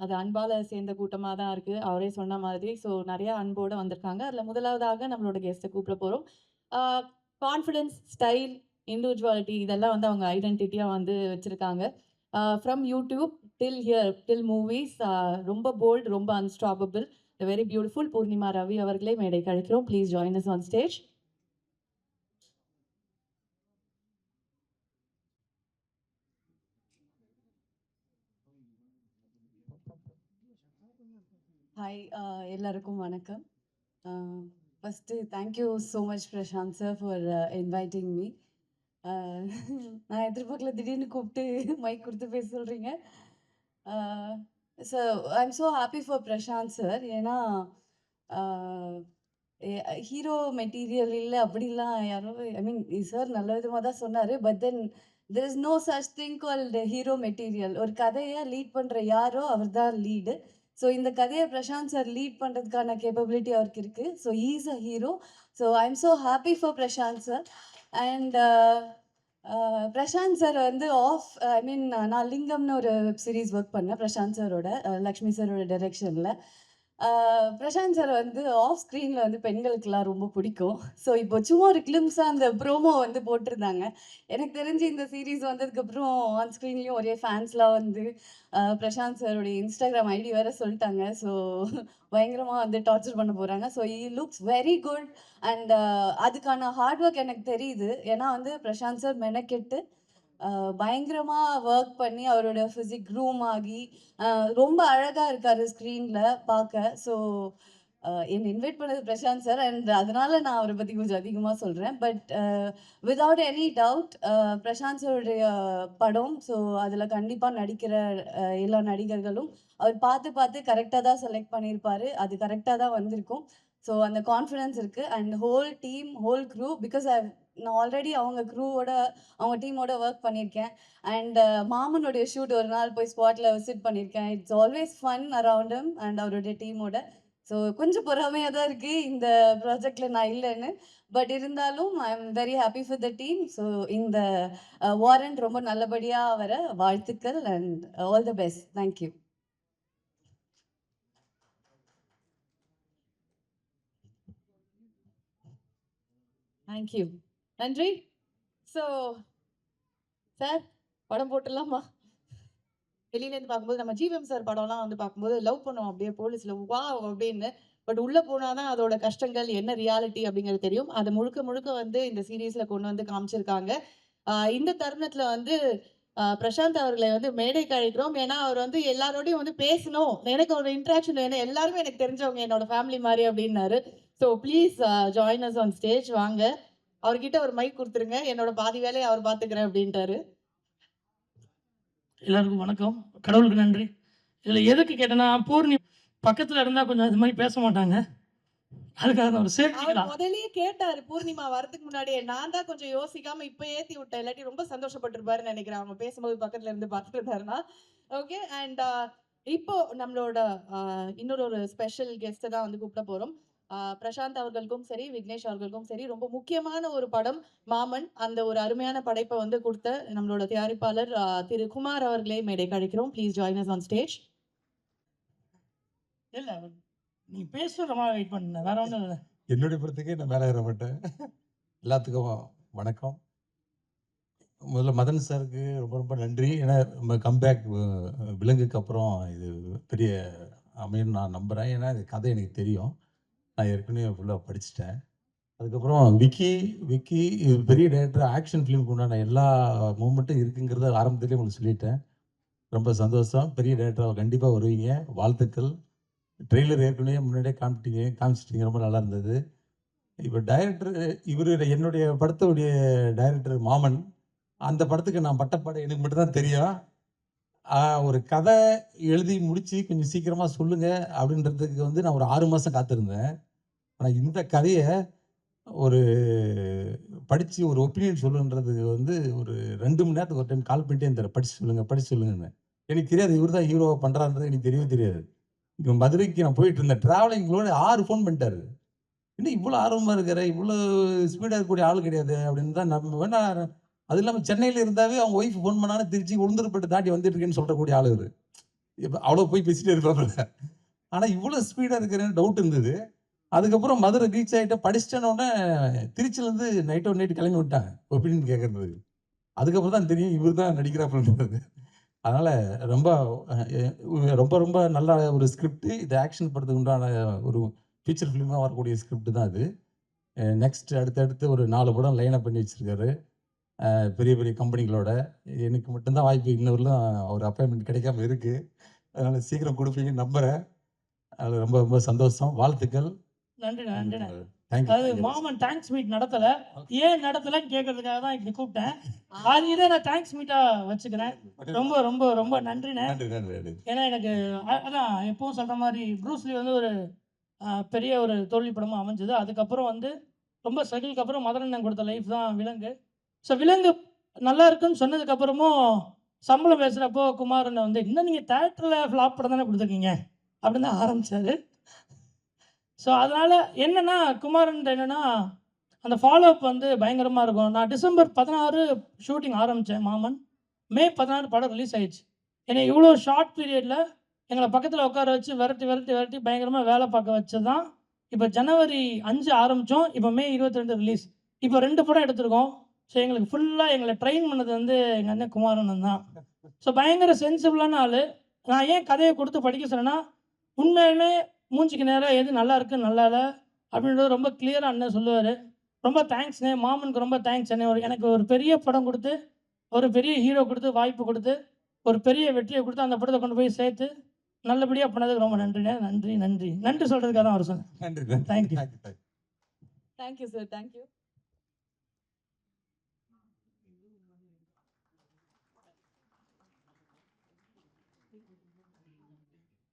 அது அன்பால் சேர்ந்த கூட்டமாக தான் இருக்குது, அவரே சொன்ன மாதிரி. ஸோ நிறைய அன்போடு வந்திருக்காங்க. அதில் முதலாவதாக நம்மளோட கெஸ்ட்டை கூப்பிட போகிறோம். கான்ஃபிடென்ஸ், ஸ்டைல், இண்டிவிஜுவாலிட்டி இதெல்லாம் வந்து அவங்க ஐடென்டிட்டியாக வந்து வச்சுருக்காங்க. ஃப்ரம் யூடியூப் டில் மூவிஸ், ரொம்ப போல்ட், ரொம்ப unstoppable, very beautiful Poornima Ravi அவர்களே மேடைக்கு அழைக்கிறோம். ப்ளீஸ் ஜாயின் அஸ் ஆன் ஸ்டேஜ். ஹாய், எல்லாருக்கும் வணக்கம். First thank you so much Prashanth sir for inviting me. நான் எதிர்பார்க்கல, திடீர்னு கூப்பிட்டு மைக் கொடுத்து பேச சொல்கிறீங்க. So I am so happy for Prashanth sir. ஏன்னா ஹீரோ மெட்டீரியல் இல்லை அப்படிலாம் யாரோ, ஐ மீன் சார் நல்ல விதமாக தான் சொன்னார். But then there is no such thing called hero material. ஒரு கதையை லீட் பண்ணுற யாரோ அவர் தான் லீடு. ஸோ இந்த கதையை பிரசாந்த் சார் லீட் பண்ணுறதுக்கான கேப்பபிலிட்டி அவருக்கு இருக்குது. So he's a hero. So I am so happy for Prashanth sir. And Prashanth sir வந்து ஐ மீன் நான் லிங்கம்னு ஒரு வெப் சீரிஸ் ஒர்க் பண்ணேன் பிரசாந்த் சாரோட, லக்ஷ்மி சாரோட டைரெக்ஷனில். பிரசாந்த் சார் வந்து ஆஃப் ஸ்க்ரீனில் வந்து பெண்களுக்கெல்லாம் ரொம்ப பிடிக்கும். ஸோ இப்போ சும்மா ஒரு கிளிம்ஸாக அந்த ப்ரோமோ வந்து போட்டிருந்தாங்க. எனக்கு தெரிஞ்சு இந்த சீரீஸ் வந்ததுக்கப்புறம் ஆன் ஸ்க்ரீன்லேயும் ஒரே ஃபேன்ஸ்லாம் வந்து பிரசாந்த் சாரோடைய இன்ஸ்டாகிராம் ஐடி வேறு சொல்லிட்டாங்க. ஸோ பயங்கரமாக வந்து டார்ச்சர் பண்ண போகிறாங்க. So he looks very good. And அதுக்கான ஹார்ட் ஒர்க் எனக்கு தெரியுது. ஏன்னா வந்து பிரசாந்த் சார் மெனக்கெட்டு பயங்கரமாக ஒர்க் பண்ணி அவரோட ஃபிசிக் க்ரூம் ஆகி ரொம்ப அழகாக இருக்கார் ஸ்க்ரீனில் பார்க்க. ஸோ என்னை இன்வைட் பண்ணது பிரசாந்த் சார். அண்ட் அதனால நான் அவரை பற்றி கொஞ்சம் அதிகமாக சொல்கிறேன். But without any doubt Prashanth சாருடைய படம், ஸோ அதில் கண்டிப்பாக நடிக்கிற எல்லா நடிகர்களும் அவர் பார்த்து பார்த்து கரெக்டாக தான் செலக்ட் பண்ணியிருப்பார். அது கரெக்டாக தான் வந்திருக்கும். ஸோ அந்த கான்ஃபிடென்ஸ் இருக்குது. And whole team, whole crew, because நான் ஆல்ரெடி அவங்க க்ரூவோட, அவங்க டீமோட ஒர்க் பண்ணியிருக்கேன். அண்ட் மாமனுடைய ஷூட் ஒரு நாள் போய் ஸ்பாட்டில் விசிட் பண்ணியிருக்கேன். It's always fun around him and அவருடைய டீமோட. ஸோ கொஞ்சம் பொறாமையாக தான் இருக்குது இந்த ப்ராஜெக்டில் நான் இல்லைன்னு. பட் இருந்தாலும் I am very happy for the team. So இந்த வாரண்ட் ரொம்ப நல்லபடியாக வர வாழ்த்துக்கள் and all the best. Thank you. Thank you, நன்றி. ஸோ சார் படம் போட்டுடலாமா? வெளியிலேருந்து பார்க்கும்போது நம்ம ஜிவிஎம் சார் படம்லாம் வந்து பார்க்கும்போது லவ் பண்ணுவோம் அப்படியே போலீஸில் வா அப்படின்னு. பட் உள்ளே போனால் தான் அதோட கஷ்டங்கள் என்ன ரியாலிட்டி அப்படிங்கிறது தெரியும். அதை முழுக்க முழுக்க வந்து இந்த சீரீஸில் கொண்டு வந்து காமிச்சிருக்காங்க. இந்த தருணத்தில் வந்து பிரசாந்த் அவர்களை வந்து மேடைக்கு அழைக்கிறோம். ஏன்னா அவர் வந்து எல்லாரோடையும் வந்து பேசணும், எனக்கு ஒரு இன்ட்ராக்ஷன் வேணும், எல்லாருமே எனக்கு தெரிஞ்சவங்க, என்னோட ஃபேமிலி மாதிரி அப்படின்னாரு. So please join us on stage. வாங்க, அவர்கிட்ட ஒரு மைக் கொடுத்துருங்க, என்னோட பாதி வேலையை அவர் பார்த்துக்கிறேன் அப்படின்ட்டாரு. எல்லாருக்கும் வணக்கம், கடவுளுக்கு நன்றி. இதில் எதுக்கு கேட்டேன்னா, பூர்ணி பக்கத்தில் இருந்தால் கொஞ்சம் அது மாதிரி பேச மாட்டாங்க, அதுக்காக தான் ஒரு சேஃப்டி. முதல்லயே கேட்டாரு பூர்ணிமா வரதுக்கு முன்னாடியே, நான் தான் கொஞ்சம் யோசிக்காம இப்ப ஏத்தி விட்டேன், இல்லாட்டி ரொம்ப சந்தோஷப்பட்டிருப்பாருன்னு நினைக்கிறேன் அவங்க பேசும்போது பக்கத்துல இருந்து பார்த்துட்டு இருந்தாருன்னா. ஓகே, அண்ட் இப்போ நம்மளோட இன்னொரு ஸ்பெஷல் கெஸ்ட்டை தான் வந்து கூப்பிட போறோம். பிரசாந்த் அவர்களுக்கும் சரி, விக்னேஷ் அவர்களுக்கும் சரி, ரொம்ப முக்கியமான ஒரு படம் மாமன். அந்த ஒரு அருமையான படைப்பை வந்து கொடுத்த நம்மளோட தயாரிப்பாளர் திரு குமார் அவர்களே மேடைக்கு அழைக்கிறோம். ப்ளீஸ் ஜாயின் அஸ் ஆன் ஸ்டேஜ். இல்லை, நீ பேசுகிற மாதிரி வெயிட் பண்ண, வேற ஒன்றும் இல்லை. என்னுடைய படத்துக்கே நான் மேலே ஏற மாட்டேன். எல்லாத்துக்கும் வணக்கம். முதல்ல மதன் சாருக்கு ரொம்ப ரொம்ப நன்றி. ஏன்னா நம்ம கம்பேக் விலங்குக்கு அப்புறம் இது பெரிய அமையும் நான் நம்புகிறேன். ஏன்னா இது கதை எனக்கு தெரியும், நான் ஏற்கனவே ஃபுல்லாக படிச்சுட்டேன். அதுக்கப்புறம் விக்கி பெரிய டைரக்டர், ஆக்ஷன் ஃபிலிமுக்கு உண்டான எல்லா மூமெண்ட்டும் இருக்குங்கிறத ஆரம்பத்திலே உங்களுக்கு சொல்லிட்டேன். ரொம்ப சந்தோஷம். பெரிய டைரக்டராக கண்டிப்பாக வருவீங்க, வாழ்த்துக்கள். ட்ரெய்லர் ஏற்கனவே முன்னாடியே காமிச்சிட்டிங்க, ரொம்ப நல்லா இருந்தது. இப்போ டைரக்டர் இவர் என்னுடைய படத்துடைய டைரக்டர் மாமன். அந்த படத்துக்கு நான் பட்டப்பாடு எனக்கு மட்டும்தான் தெரியும். ஒரு கதை எழுதி முடித்து கொஞ்சம் சீக்கிரமாக சொல்லுங்கள் அப்படின்றதுக்கு வந்து நான் ஒரு 6 மாதம் காத்திருந்தேன். ஆனால் இந்த கதையை ஒரு படித்து ஒரு ஒப்பீனியன் சொல்லுன்றது வந்து ஒரு 2 மணி நேரத்துக்கு ஒரு டைம் கால் பண்ணிட்டே இருந்தார், படிச்சு சொல்லுங்கன்னு. எனக்கு தெரியாது இவர் தான் ஹீரோவை பண்ணுறான்றது எனக்கு தெரியவே தெரியாது. இங்கே மதுரைக்கு நான் போயிட்டு இருந்தேன், ட்ராவலிங்களோட 6 ஃபோன் பண்ணிட்டாரு. இன்னும் இவ்வளோ ஆர்வமாக இருக்கிற, இவ்வளோ ஸ்பீடாக இருக்கக்கூடிய ஆள் கிடையாது அப்படின்னு தான் நம்ம வேணா. அது இல்லாமல் சென்னையில் இருந்தாவே அவங்க ஒய்ஃப் ஃபோன் பண்ணாலும் திருச்சி உளுந்தூர்பேட்டை தாண்டி வந்துட்டு இருக்கேன்னு சொல்கிறக்கூடிய ஆள் இவர். இப்போ அவ்வளோ போய் பேசிட்டே இருப்பாப்புல. ஆனால் இவ்வளோ ஸ்பீடாக இருக்கிறேன்னு டவுட் இருந்தது. அதுக்கப்புறம் மதுரை ரீச் ஆகிட்டு படிச்சிட்டேன்னொடனே திருச்சியிலேருந்து நைட்டு கிளம்பி விட்டாங்க ஒப்பீனியன் கேட்கறதுக்கு. அதுக்கப்புறம் தான் தெரியும் இவர் தான் நடிக்கிறாப்புன்றது. அதனால் ரொம்ப ரொம்ப ரொம்ப நல்ல ஒரு ஸ்கிரிப்ட். இது ஆக்ஷன் படத்துக்கு உண்டான ஒரு ஃபீச்சர் ஃபிலிமாக வரக்கூடிய ஸ்கிரிப்ட் தான் அது. நெக்ஸ்ட் அடுத்தடுத்து ஒரு 4 படம் லைனப் பண்ணி வச்சுருக்காரு பெரிய பெரிய கம்பெனிகளோட. எனக்கு மட்டும்தான் வாய்ப்பு இன்னொருலாம் ஒரு அப்பாயின்மெண்ட் கிடைக்காம இருக்குது. அதனால் சீக்கிரம் கொடுப்பீங்கன்னு நம்புகிறேன். அதில் ரொம்ப ரொம்ப சந்தோஷம். வாழ்த்துக்கள். நன்றிண்ணா, நன்றிண்ணா. தேங்க்யூ. அது மாமன் தேங்க்ஸ் மீட் நடத்தல, ஏன் நடத்தலன்னு கேட்கறதுக்காக தான் இப்படி கூப்பிட்டேன். அது இதை நான் தேங்க்ஸ் மீட்டா வச்சுக்கிறேன். ரொம்ப ரொம்ப ரொம்ப நன்றிண்ணே. நன்றி நன்றி நன்றி. ஏன்னா எனக்கு அதான் எப்பவும் சொல்ற மாதிரி ப்ரூஸ்லி வந்து ஒரு பெரிய ஒரு தோல்வி படமா அமைஞ்சது. அதுக்கப்புறம் வந்து ரொம்ப ஸ்ட்ரகிளுக்கு அப்புறம் மதனண்ணன் கொடுத்த லைஃப் தான் விலங்கு. ஸோ விலங்கு நல்லா இருக்குன்னு சொன்னதுக்கு அப்புறமும் சம்பளம் பேசுகிறப்போ குமாரண்ணன் வந்து இன்னும் நீங்கள் தேட்டரில் ஃப்ளாப் படம் தானே கொடுத்துருக்கீங்க அப்படின்னு தான் ஆரம்பித்தார். ஸோ அதனால் என்னென்னா குமாரன் என்னென்னா அந்த ஃபாலோஅப் வந்து பயங்கரமாக இருக்கும். நான் டிசம்பர் 16 ஷூட்டிங் ஆரம்பித்தேன் மாமன். மே 16 படம் ரிலீஸ் ஆயிடுச்சு. ஏன்னா இவ்வளோ ஷார்ட் பீரியடில் எங்களை பக்கத்தில் உட்கார வச்சு விரட்டி பயங்கரமாக வேலை பார்க்க வச்சு தான் இப்போ ஜனவரி 5 ஆரம்பித்தோம். இப்போ மே 22 ரிலீஸ். இப்போ 2 படம் எடுத்திருக்கோம். ஸோ எங்களுக்கு ஃபுல்லாக எங்களை ட்ரெயின் பண்ணது வந்து எங்கள் அண்ணன் குமாரண்ணன் தான். ஸோ பயங்கர சென்சிபிளான ஆள். நான் ஏன் கதையை கொடுத்து படிக்க சொன்னேன்னா உண்மையுமே மூஞ்சிக்கு நேரம் எது நல்லா இருக்குது நல்லா இல்லை அப்படின்றது ரொம்ப கிளியராக அண்ணன் சொல்லுவார். ரொம்ப தேங்க்ஸ்ண்ணே, மாமனுக்கு ரொம்ப தேங்க்ஸ் அண்ணே. எனக்கு ஒரு பெரிய படம் கொடுத்து ஒரு பெரிய ஹீரோ கொடுத்து வாய்ப்பு கொடுத்து ஒரு பெரிய வெற்றியை கொடுத்து அந்த படத்தை கொண்டு போய் சேர்த்து நல்லபடியாக பண்ணதுக்கு ரொம்ப நன்றிண்ணே. நன்றி நன்றி நன்றி சொல்கிறதுக்காக தான் அவர் சொன்னேன். நன்றி. Thank you. Thank you sir, thank you.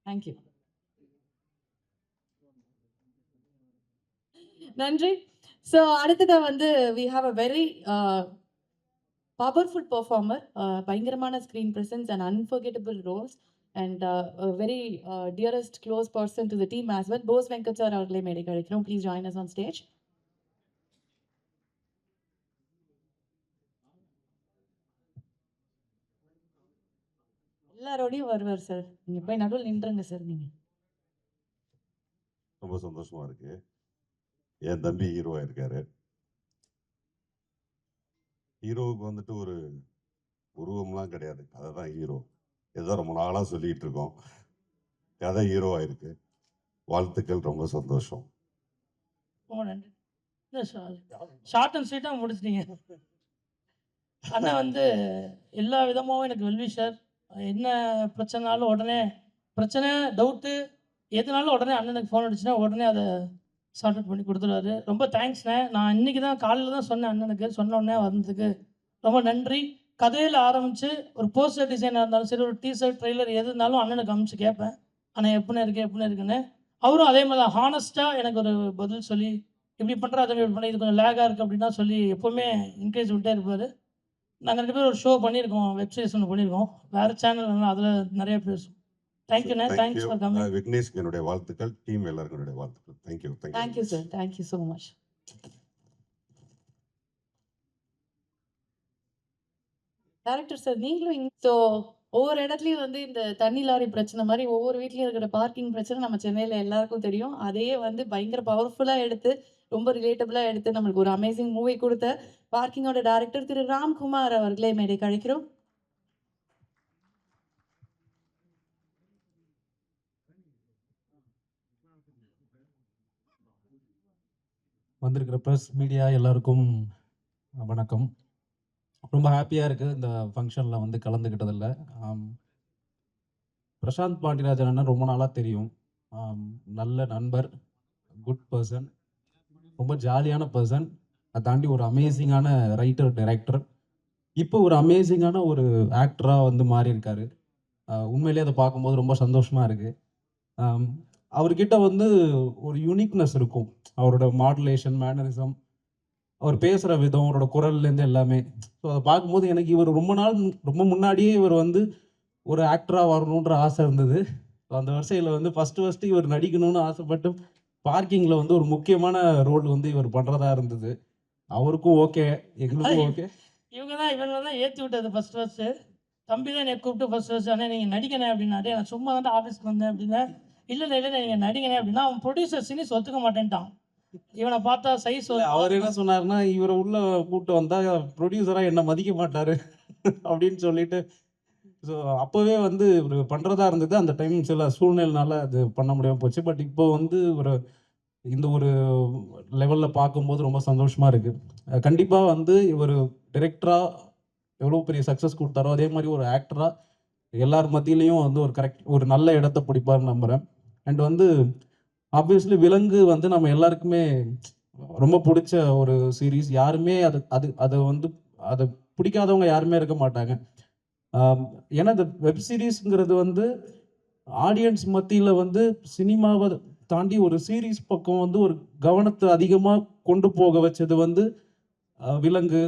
Thank you. நன்றி. ஸோ அடுத்ததா வந்து we have a very powerful performer, பயங்கரமான screen presence and unforgettable roles and very dearest close person to the team as well. Bose Venkat sir அவர்களே மேடை கிடைக்கிறோம். Please join us on stage. எல்லாரோடையும் வருவார் sir. நீங்கள் போய் நடுவில் நின்றுங்க சார். நீங்கள் ரொம்ப சந்தோஷமா இருக்கு. என் தம்பி ஹீரோவா இருக்காரு. ஹீரோவுக்கு வந்துட்டு ஒரு உருவம்லாம் கிடையாது, கதை தான் ஹீரோ. ஏதோ ரொம்ப நாளாக சொல்லிட்டு இருக்கோம், கதை ஹீரோவா இருக்கு. வாழ்த்துக்கள், ரொம்ப சந்தோஷம். ரொம்ப நன்றி. ஷார்ட் அண்ட் ஸ்வீட்டாக முடிச்சிட்டீங்க. அண்ணன் வந்து எல்லா விதமாகவும் எனக்கு வெல்விஷர். என்ன பிரச்சனைனாலும் உடனே பிரச்சனை டவுட்டு எதுனாலும் உடனே அண்ணனுக்கு ஃபோன் அடிச்சுன்னா உடனே அதை சார்ட் அவுட் பண்ணி கொடுத்துருவாரு. ரொம்ப தேங்க்ஸ்ண்ணே. நான் இன்றைக்கி தான் காலையில் தான் சொன்னேன் அண்ணனுக்கு, சொன்ன உடனே வந்ததுக்கு ரொம்ப நன்றி. கதையில் ஆரம்பித்து ஒரு போஸ்டர் டிசைனாக இருந்தாலும் சரி, ஒரு டீசர்ட் ட்ரெய்லர் எது இருந்தாலும் அண்ணனுக்கு அனுப்பிச்சு கேட்பேன், ஆனால் எப்படின்னு இருக்குன்னு. அவரும் அதே மாதிரி தான் ஹானஸ்ட்டாக எனக்கு ஒரு பதில் சொல்லி இப்படி பண்ணுறா அதை இப்படி பண்ண, இது கொஞ்சம் லேகாக இருக்குது அப்படின்னா சொல்லி எப்போவுமே என்கரேஜ் விட்டே இருப்பார். நாங்கள் 2 பேரும் ஒரு ஷோ பண்ணியிருக்கோம், வெப்சீரிஸ் ஒன்று பண்ணியிருக்கோம், வேறு சேனல், அதில் நிறைய பேசுவோம். தேங்க்யூண்ணே. Thanks for coming. விக்னேஷ்க்கு என்னுடைய வாழ்த்துக்கள், டீம் எல்லாருக்கும் என்னுடைய வாழ்த்துக்கள். Thank you. Thank you sir, thank you so much. Director sir, நீங்களும் ஸோ ஒவ்வொரு இடத்துலையும் வந்து இந்த தண்ணி லாரி பிரச்சனை மாதிரி ஒவ்வொரு வீட்லேயும் இருக்கிற பார்க்கிங் பிரச்சனை நம்ம சென்னையில் எல்லாருக்கும் தெரியும். அதையே வந்து பயங்கர பவர்ஃபுல்லாக எடுத்து ரொம்ப ரிலேட்டபிளாக எடுத்து நம்மளுக்கு ஒரு அமேசிங் மூவி கொடுத்த பார்க்கிங்கோட டைரக்டர் திரு ராம்குமார் அவர்களே மேடை கழிக்கிறோம். வந்திருக்கிற ப்ரெஸ் மீடியா எல்லாருக்கும் வணக்கம். ரொம்ப ஹாப்பியாக இருக்குது இந்த ஃபங்க்ஷனில் வந்து கலந்துக்கிட்டதில்ல. பிரசாந்த் பாண்டியராஜன் அண்ணன் ரொம்ப நாளாக தெரியும். நல்ல நண்பர், குட் பர்சன், ரொம்ப ஜாலியான பர்சன். அதை தாண்டி ஒரு அமேசிங்கான ரைட்டர், டைரக்டர், இப்போ ஒரு அமேசிங்கான ஒரு ஆக்டராக வந்து மாறி இருக்காரு. உண்மையிலேயே அதை பார்க்கும்போது ரொம்ப சந்தோஷமாக இருக்குது. அவர்கிட்ட வந்து ஒரு யூனிக்னஸ் இருக்கும். அவரோட மாடுலேஷன், மேனரிசம், அவர் பேசுகிற விதம், அவரோட குரல்லேருந்து எல்லாமே. ஸோ அதை பார்க்கும்போது எனக்கு இவர் ரொம்ப முன்னாடியே இவர் வந்து ஒரு ஆக்டராக வரணுன்ற ஆசை இருந்தது. ஸோ அந்த வரிசையில் வந்து ஃபஸ்ட்டு இவர் நடிக்கணும்னு ஆசைப்பட்டு பார்க்கிங்கில் வந்து ஒரு முக்கியமான ரோல் வந்து இவர் பண்ணுறதா இருந்தது. அவருக்கும் ஓகே, எங்களுக்கும் ஓகே. இவங்க தான் ஏற்றி விட்டது ஃபஸ்ட்டு. தம்பி தான் என்னை கூப்பிட்டு ஃபஸ்ட்டு ஆனால் நீங்கள் நடிக்கணே அப்படின்னாரு. நான் சும்மா தான் ஆஃபீஸ்க்கு வந்தேன் அப்படின்னா, இல்லை நீங்கள் நடிக்கணே அப்படின்னா, அவன் ப்ரொடியூசர் சினிஸ் ஒத்துக்க மாட்டேன்ட்டான். இவனை பார்த்தா சைஸ் அவர் என்ன சொன்னாருன்னா, இவரை உள்ள கூப்பிட்டு வந்தால் ப்ரொடியூசராக என்ன மதிக்க மாட்டார் அப்படின்னு சொல்லிட்டு. ஸோ அப்போவே வந்து இவர் பண்ணுறதா இருந்தது. அந்த டைம் சில சூழ்நிலைனால அது பண்ண முடியாமல் போச்சு. பட் இப்போ வந்து இந்த ஒரு லெவலில் பார்க்கும்போது ரொம்ப சந்தோஷமாக இருக்குது. கண்டிப்பாக வந்து இவர் டிரெக்டராக எவ்வளோ பெரிய சக்ஸஸ் கொடுத்தாரோ, அதே மாதிரி ஒரு ஆக்டராக எல்லார் மத்தியிலையும் வந்து ஒரு நல்ல இடத்த பிடிப்பார்னு நம்புகிறேன். அண்ட் வந்து ஆப்வியஸ்லி விலங்கு வந்து நம்ம எல்லாருக்குமே ரொம்ப பிடிச்ச ஒரு சீரீஸ். யாருமே அதை வந்து அதை பிடிக்காதவங்க யாருமே இருக்க மாட்டாங்க. ஏன்னா இந்த வெப் சீரிஸ்ங்கிறது வந்து ஆடியன்ஸ் மத்தியில் வந்து சினிமாவை தாண்டி ஒரு சீரீஸ் பக்கம் வந்து ஒரு கவனத்தை அதிகமாக கொண்டு போக வச்சது வந்து விலங்கு,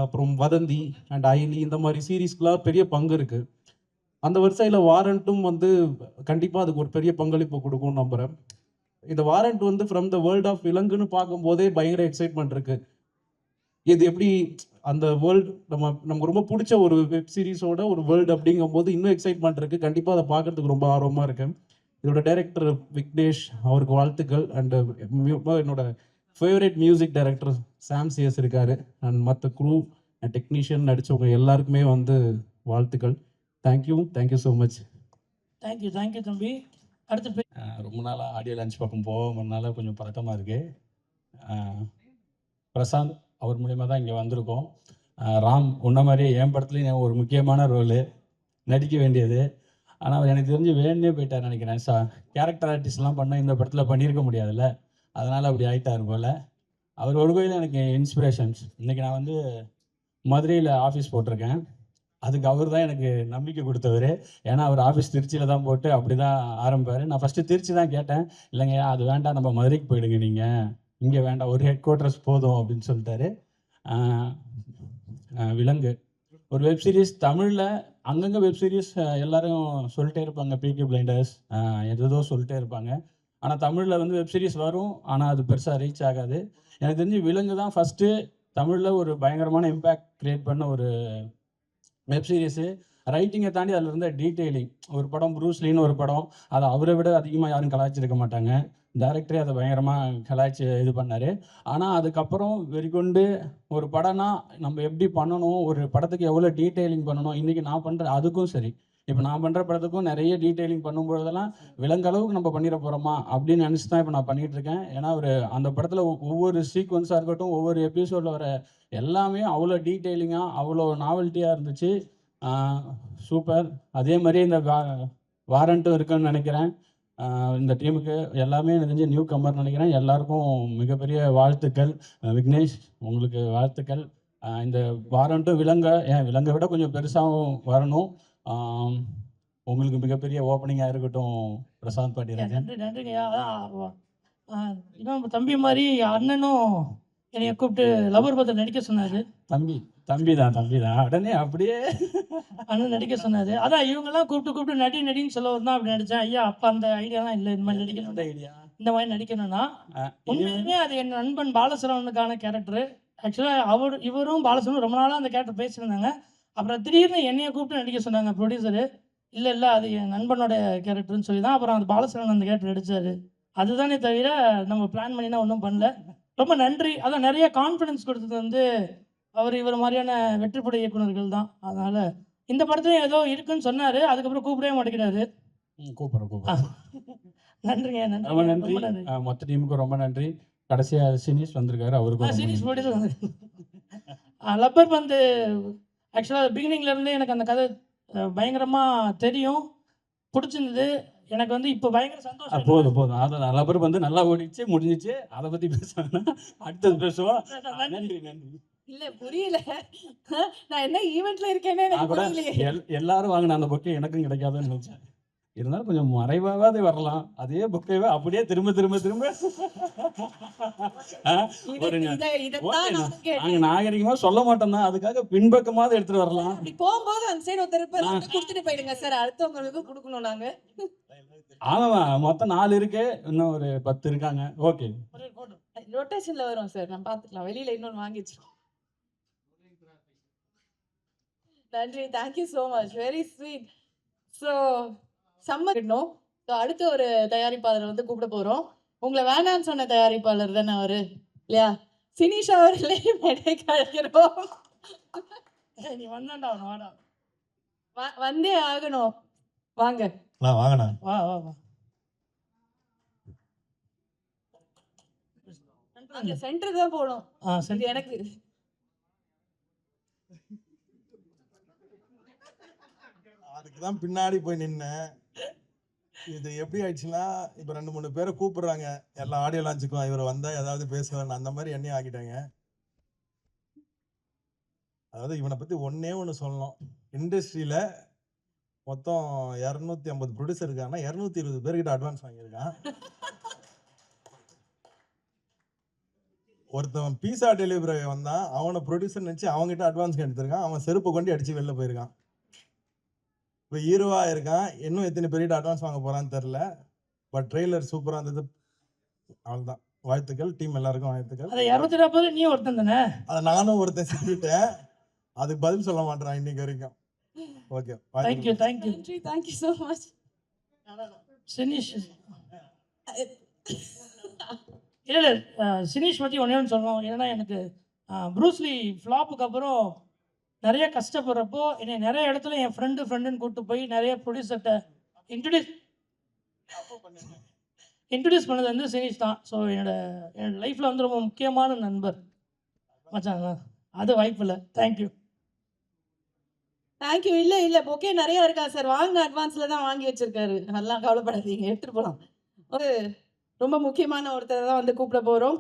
அப்புறம் வதந்தி அண்ட் அயலி, இந்த மாதிரி சீரீஸ்க்கெலாம் பெரிய பங்கு இருக்குது. அந்த வரிசையில் வாரண்ட்டும் வந்து கண்டிப்பாக அதுக்கு ஒரு பெரிய பங்களிப்பு கொடுக்கும்னு நம்புகிறேன். இந்த வாரண்ட் வந்து ஃப்ரம் த வேர்ல்ட் ஆஃப் விலங்குன்னு பார்க்கும்போதே பயங்கர எக்ஸைட்மெண்ட் இருக்குது. இது எப்படி அந்த வேர்ல்டு நமக்கு ரொம்ப பிடிச்ச ஒரு வெப் சீரிஸோட ஒரு வேர்ல்டு அப்படிங்கும்போது இன்னும் எக்ஸைட்மெண்ட் இருக்குது. கண்டிப்பாக அதை பார்க்குறதுக்கு ரொம்ப ஆர்வமாக இருக்கேன். இதோட டைரக்டர் விக்னேஷ், அவருக்கு வாழ்த்துக்கள். அண்டு என்னோட ஃபேவரட் மியூசிக் டைரக்டர் சாம் சிஎஸ் இருக்கார். அண்ட் மற்ற க்ரூ அண்ட் டெக்னீஷியன் நடித்தவங்க எல்லாருக்குமே வந்து வாழ்த்துக்கள். Thank you so much. தேங்க்யூ தம்பி. அடுத்து ரொம்ப நாளாக ஆடியோ லான்ச் பக்கம் போகிறதுனால கொஞ்சம் பதட்டமாக இருக்குது. பிரசாந்த் அவர் மூலிமா தான் இங்கே வந்திருக்கோம். ராம் உன்ன மாதிரி என் படத்துலேயும் ஒரு முக்கியமான ரோலு நடிக்க வேண்டியது. ஆனால் அவர் எனக்கு தெரிஞ்சு வேணுன்னே போயிட்டார் நினைக்கிறேன். கேரக்டர் ஆர்டிஸ்ட்லாம் பண்ணால் இந்த படத்தில் பண்ணியிருக்க முடியாதுல்ல, அதனால் அப்படி ஆகிட்டார் போல். அவர் ஒரு கோயில் எனக்கு இன்ஸ்பிரேஷன்ஸ். இன்றைக்கி நான் வந்து மதுரையில் ஆஃபீஸ் போட்டிருக்கேன். அதுக்கு அவர் தான் எனக்கு நம்பிக்கை கொடுத்தவர். ஏன்னா அவர் ஆஃபீஸ் திருச்சியில் தான் போட்டு அப்படி தான் ஆரம்பிப்பார். நான் ஃபஸ்ட்டு திருச்சி தான் கேட்டேன். இல்லைங்க அது வேண்டாம், நம்ம மதுரைக்கு போயிடுங்க, நீங்கள் இங்கே வேண்டாம், ஒரு ஹெட் குவார்ட்டர்ஸ் போதும் அப்படின்னு சொல்லிட்டாரு. விலங்கு ஒரு வெப் சீரிஸ் தமிழில் அங்கங்கே வெப் சீரிஸ் எல்லோரும் சொல்லிட்டே இருப்பாங்க, பீக்கி பிளைண்டர்ஸ் ஏதோ சொல்லிட்டே இருப்பாங்க. ஆனால் தமிழில் வந்து வெப் சீரிஸ் வரும், ஆனால் அது பெருசாக ரீச் ஆகாது. எனக்கு தெரிஞ்சு விலங்கு தான் ஃபஸ்ட்டு தமிழில் ஒரு பயங்கரமான இம்பேக்ட் க்ரியேட் பண்ண ஒரு வெப் சீரிஸு. ரைட்டிங்கை தாண்டி அதில் இருந்த டீட்டெயிலிங். ஒரு படம் ப்ரூஸ்லின்னு ஒரு படம், அதை அவரை விட அதிகமாக யாரும் கலாய்ச்சிருக்க மாட்டாங்க. டைரக்டரே அதை பயங்கரமாக கலாய்ச்சி இது பண்ணார். ஆனால் அதுக்கப்புறம் வெறிகொண்டு ஒரு படம்னா நம்ம எப்படி பண்ணணும், ஒரு படத்துக்கு எவ்வளோ டீட்டெயிலிங் பண்ணணும். இன்றைக்கி நான் பண்ணுற அதுக்கும் சரி, இப்போ நான் பண்ணுற படத்துக்கும் நிறைய டீட்டெயிலிங் பண்ணும்போதெல்லாம் விலங்களவுக்கு நம்ம பண்ணிட போகிறோமா அப்படின்னு நினச்சி தான் இப்போ நான் பண்ணிகிட்ருக்கேன். ஏன்னா அந்த படத்தில் ஒவ்வொரு சீக்வன்ஸாக இருக்கட்டும், ஒவ்வொரு எபிசோடில் வர எல்லாமே அவ்வளோ டீட்டெயிலிங்காக அவ்வளோ நாவல்ட்டியாக இருந்துச்சு. சூப்பர். அதே மாதிரி இந்த வாரண்ட்டும் இருக்குன்னு நினைக்கிறேன். இந்த டீமுக்கு எல்லாமே எனக்கு தெரிஞ்சு நியூ கம்மர் நினைக்கிறேன். எல்லாருக்கும் மிகப்பெரிய வாழ்த்துக்கள். விக்னேஷ் உங்களுக்கு வாழ்த்துக்கள். இந்த வாரண்ட்டும் விலங்கை விட கொஞ்சம் பெருசாகவும் வரணும். உங்களுக்கு மிகப்பெரிய ஓப்பனிங்காக இருக்கட்டும் பிரசாந்த் பாண்டியராஜன். நன்றிங்கய்யா. அதான் இவன் தம்பி மாதிரி அண்ணனும் என்னைய கூப்பிட்டு லவர் பத்திரம் நடிக்க சொன்னார். தம்பி தான் உடனே அப்படியே அண்ணன் நடிக்க சொன்னார். அதான் இவங்கெல்லாம் கூப்பிட்டு நடின்னு சொல்ல தான் அப்படி நடித்தேன். ஐயா அப்போ அந்த ஐடியாலாம் இல்லை, இந்த மாதிரி நடிக்கணும், ஐடியா இந்த மாதிரி நடிக்கணும்னா. உண்மையுமே அது என் நண்பன் பாலசரவனுக்கான கேரக்டரு. ஆக்சுவலாக இவரும் பாலசரவனும் ரொம்ப நாளாக அந்த கேரக்டர் பேசியிருந்தாங்க. அப்புறம் திடீர்னு என்னையை கூப்பிட்டு நடிக்க சொன்னாங்க ப்ரொடியூசரு. இல்லை அது என் நண்பனோட கேரக்டர்னு சொல்லி தான் அப்புறம் அந்த பாலசரவன் அந்த கேரக்டர் நடித்தார். அதுதானே தவிர நம்ம பிளான் பண்ணினா ஒன்றும் பண்ணல. ரொம்ப நன்றி. அதான் நிறைய கான்ஃபிடன்ஸ் கொடுத்தது வந்து இவர் மாதிரியான வெற்றிப்பட இயக்குநர்கள் தான். அதனால் இந்த படத்துலையும் ஏதோ இருக்குன்னு சொன்னார். அதுக்கப்புறம் கூப்பிடவே மாட்டேங்கிறாரு. கூப்பிட்றேன். நன்றிங்க. ரொம்ப நன்றி. மொத்த டீமுக்கும் ரொம்ப நன்றி. கடைசியாக சினிஸ் வந்திருக்காரு, அவருக்கும் சீரிஸ் போட்டு லப்பர் வந்து ஆக்சுவலாக பிகினிங்லேருந்தே எனக்கு அந்த கதை பயங்கரமாக தெரியும், பிடிச்சிருந்தது. எனக்கு வந்து இப்போ பயங்கர சந்தோஷம். போதும் அதை லப்பர் வந்து நல்லா ஓடிச்சு, முடிஞ்சிச்சு. அதை பற்றி பேசுவேன்னா அடுத்தது பேசுவோம். நன்றி. இல்ல புரியல, நான் என்ன ஈவெண்ட்ல இருக்கேனே எனக்கு புரியலையே. எல்லாரும் வாங்கின அந்த பொக்கே எனக்கும் கிடைக்காதுன்னு நினைச்சேன். இருந்தாலும் கொஞ்சம் மறைவாகவே வரலாம். அதே புக்கையவே அப்படியே திரும்ப திரும்ப திரும்ப ஒரு நாங்கள் நாகரிகமாக சொல்ல மாட்டோம் தான், அதுக்காக பின்பக்கமாவது எடுத்துகிட்டு வரலாம். அப்படி போகும்போது அந்த சைடு ஒருத்தர் கொடுத்துட்டு போயிடுங்க சார், அடுத்தவங்களுக்கு கொடுக்கணும் நாங்க. ஆமாம்மா, மொத்தம் 4 இருக்கு, இன்னும் ஒரு 10 இருக்காங்க. ஓகே, ரொட்டேஷன்ல வரும் சார், நம்ம பார்த்துக்கலாம். வெளியில இன்னொன்று வாங்கி வச்சிருக்கோம். நன்றி, thank you so much, very sweet. So summer அடுத்து ஒரு தயாரிப்பாளர் வந்து கூப்பிட போறோம். உங்களை வேணான்னு சொன்ன தயாரிப்பாளர் தானே அவரு, இல்லையா? சினிஷ் அவர்களே மேடை கழிக்கிறோம். நீ வந்தாண்டா வாடா, வந்தே ஆகணும். வாங்க வாங்கண்ணா. வா வா வா. அங்க சென்டர் தான் போகணும். சரி, எனக்கு அதுக்கு தான் பின்னாடி போய் நின்னேன். இது எப்படி ஆயிடுச்சுன்னா, இப்போ 2-3 பேரை கூப்பிடுறாங்க எல்லா ஆடியோ லான்ச்சுக்கும், இவர் வந்தா ஏதாவது பேசுவேன், அந்த மாதிரி என்னையும் ஆக்கிட்டாங்க. அதாவது இவனை பத்தி ஒன்னே ஒன்று சொல்லணும். இண்டஸ்ட்ரியில மொத்தம் 250 ப்ரொடியூசர் இருக்காங்கன்னா 220 பேர்கிட்ட அட்வான்ஸ் வாங்கியிருக்கான். ஒருத்தவன் பீஸா டெலிவரி வந்தான், அவனை ப்ரொடியூசர் நினச்சி அவங்ககிட்ட அட்வான்ஸ் எடுத்திருக்கான். அவன் செருப்பு கொண்டு அடிச்சு வெளில போயிருக்கான். இப்போ ஹீரோவா இருக்கான், இன்னும் எத்தனை பேர்கிட்ட அட்வான்ஸ் வாங்க போறான்னு தெரில. பட் ட்ரெய்லர் சூப்பராக இருந்தது. அவ்வளோதான், வாழ்த்துக்கள். டீம் எல்லாருக்கும் வாழ்த்துக்கள். அதை 240 நீ ஒருத்தன் தானே? அதை நானும் ஒருத்தன் சொல்லிட்டேன், அதுக்கு பதில் சொல்ல மாட்டேறான் இன்னைக்கு வரைக்கும். Okay, thank you thank you. நன்றி, தேங்க்யூ ஸோ மச். சினிஷ் இல்லை சினிஷ் பற்றி ஒன்றே ஒன்று சொல்லணும். ஏன்னா எனக்கு ப்ரூஸ்லி ஃப்ளாப்புக்கு அப்புறம் நிறைய கஷ்டப்படுறப்போ என்னை நிறைய இடத்துல என் ஃப்ரெண்டுன்னு கூப்பிட்டு போய் நிறைய ப்ரொடியூசர்கிட்ட இன்ட்ரடியூஸ் பண்ணது வந்து சினிஷ் தான். ஸோ என்னோட லைஃப்பில் வந்து ரொம்ப முக்கியமான நண்பர் மச்சான். அது வாய்ப்பு இல்லை. Thank you thank you. இல்லை பொக்கே நிறைய இருக்கா சார், வாங்கின அட்வான்ஸில் தான் வாங்கி வச்சிருக்காரு. நல்லா கவலைப்படாதீங்க, எடுத்துகிட்டு போகலாம். ஒரு ரொம்ப முக்கியமான ஒருத்தர் தான் வந்து கூப்பிட போகிறோம்.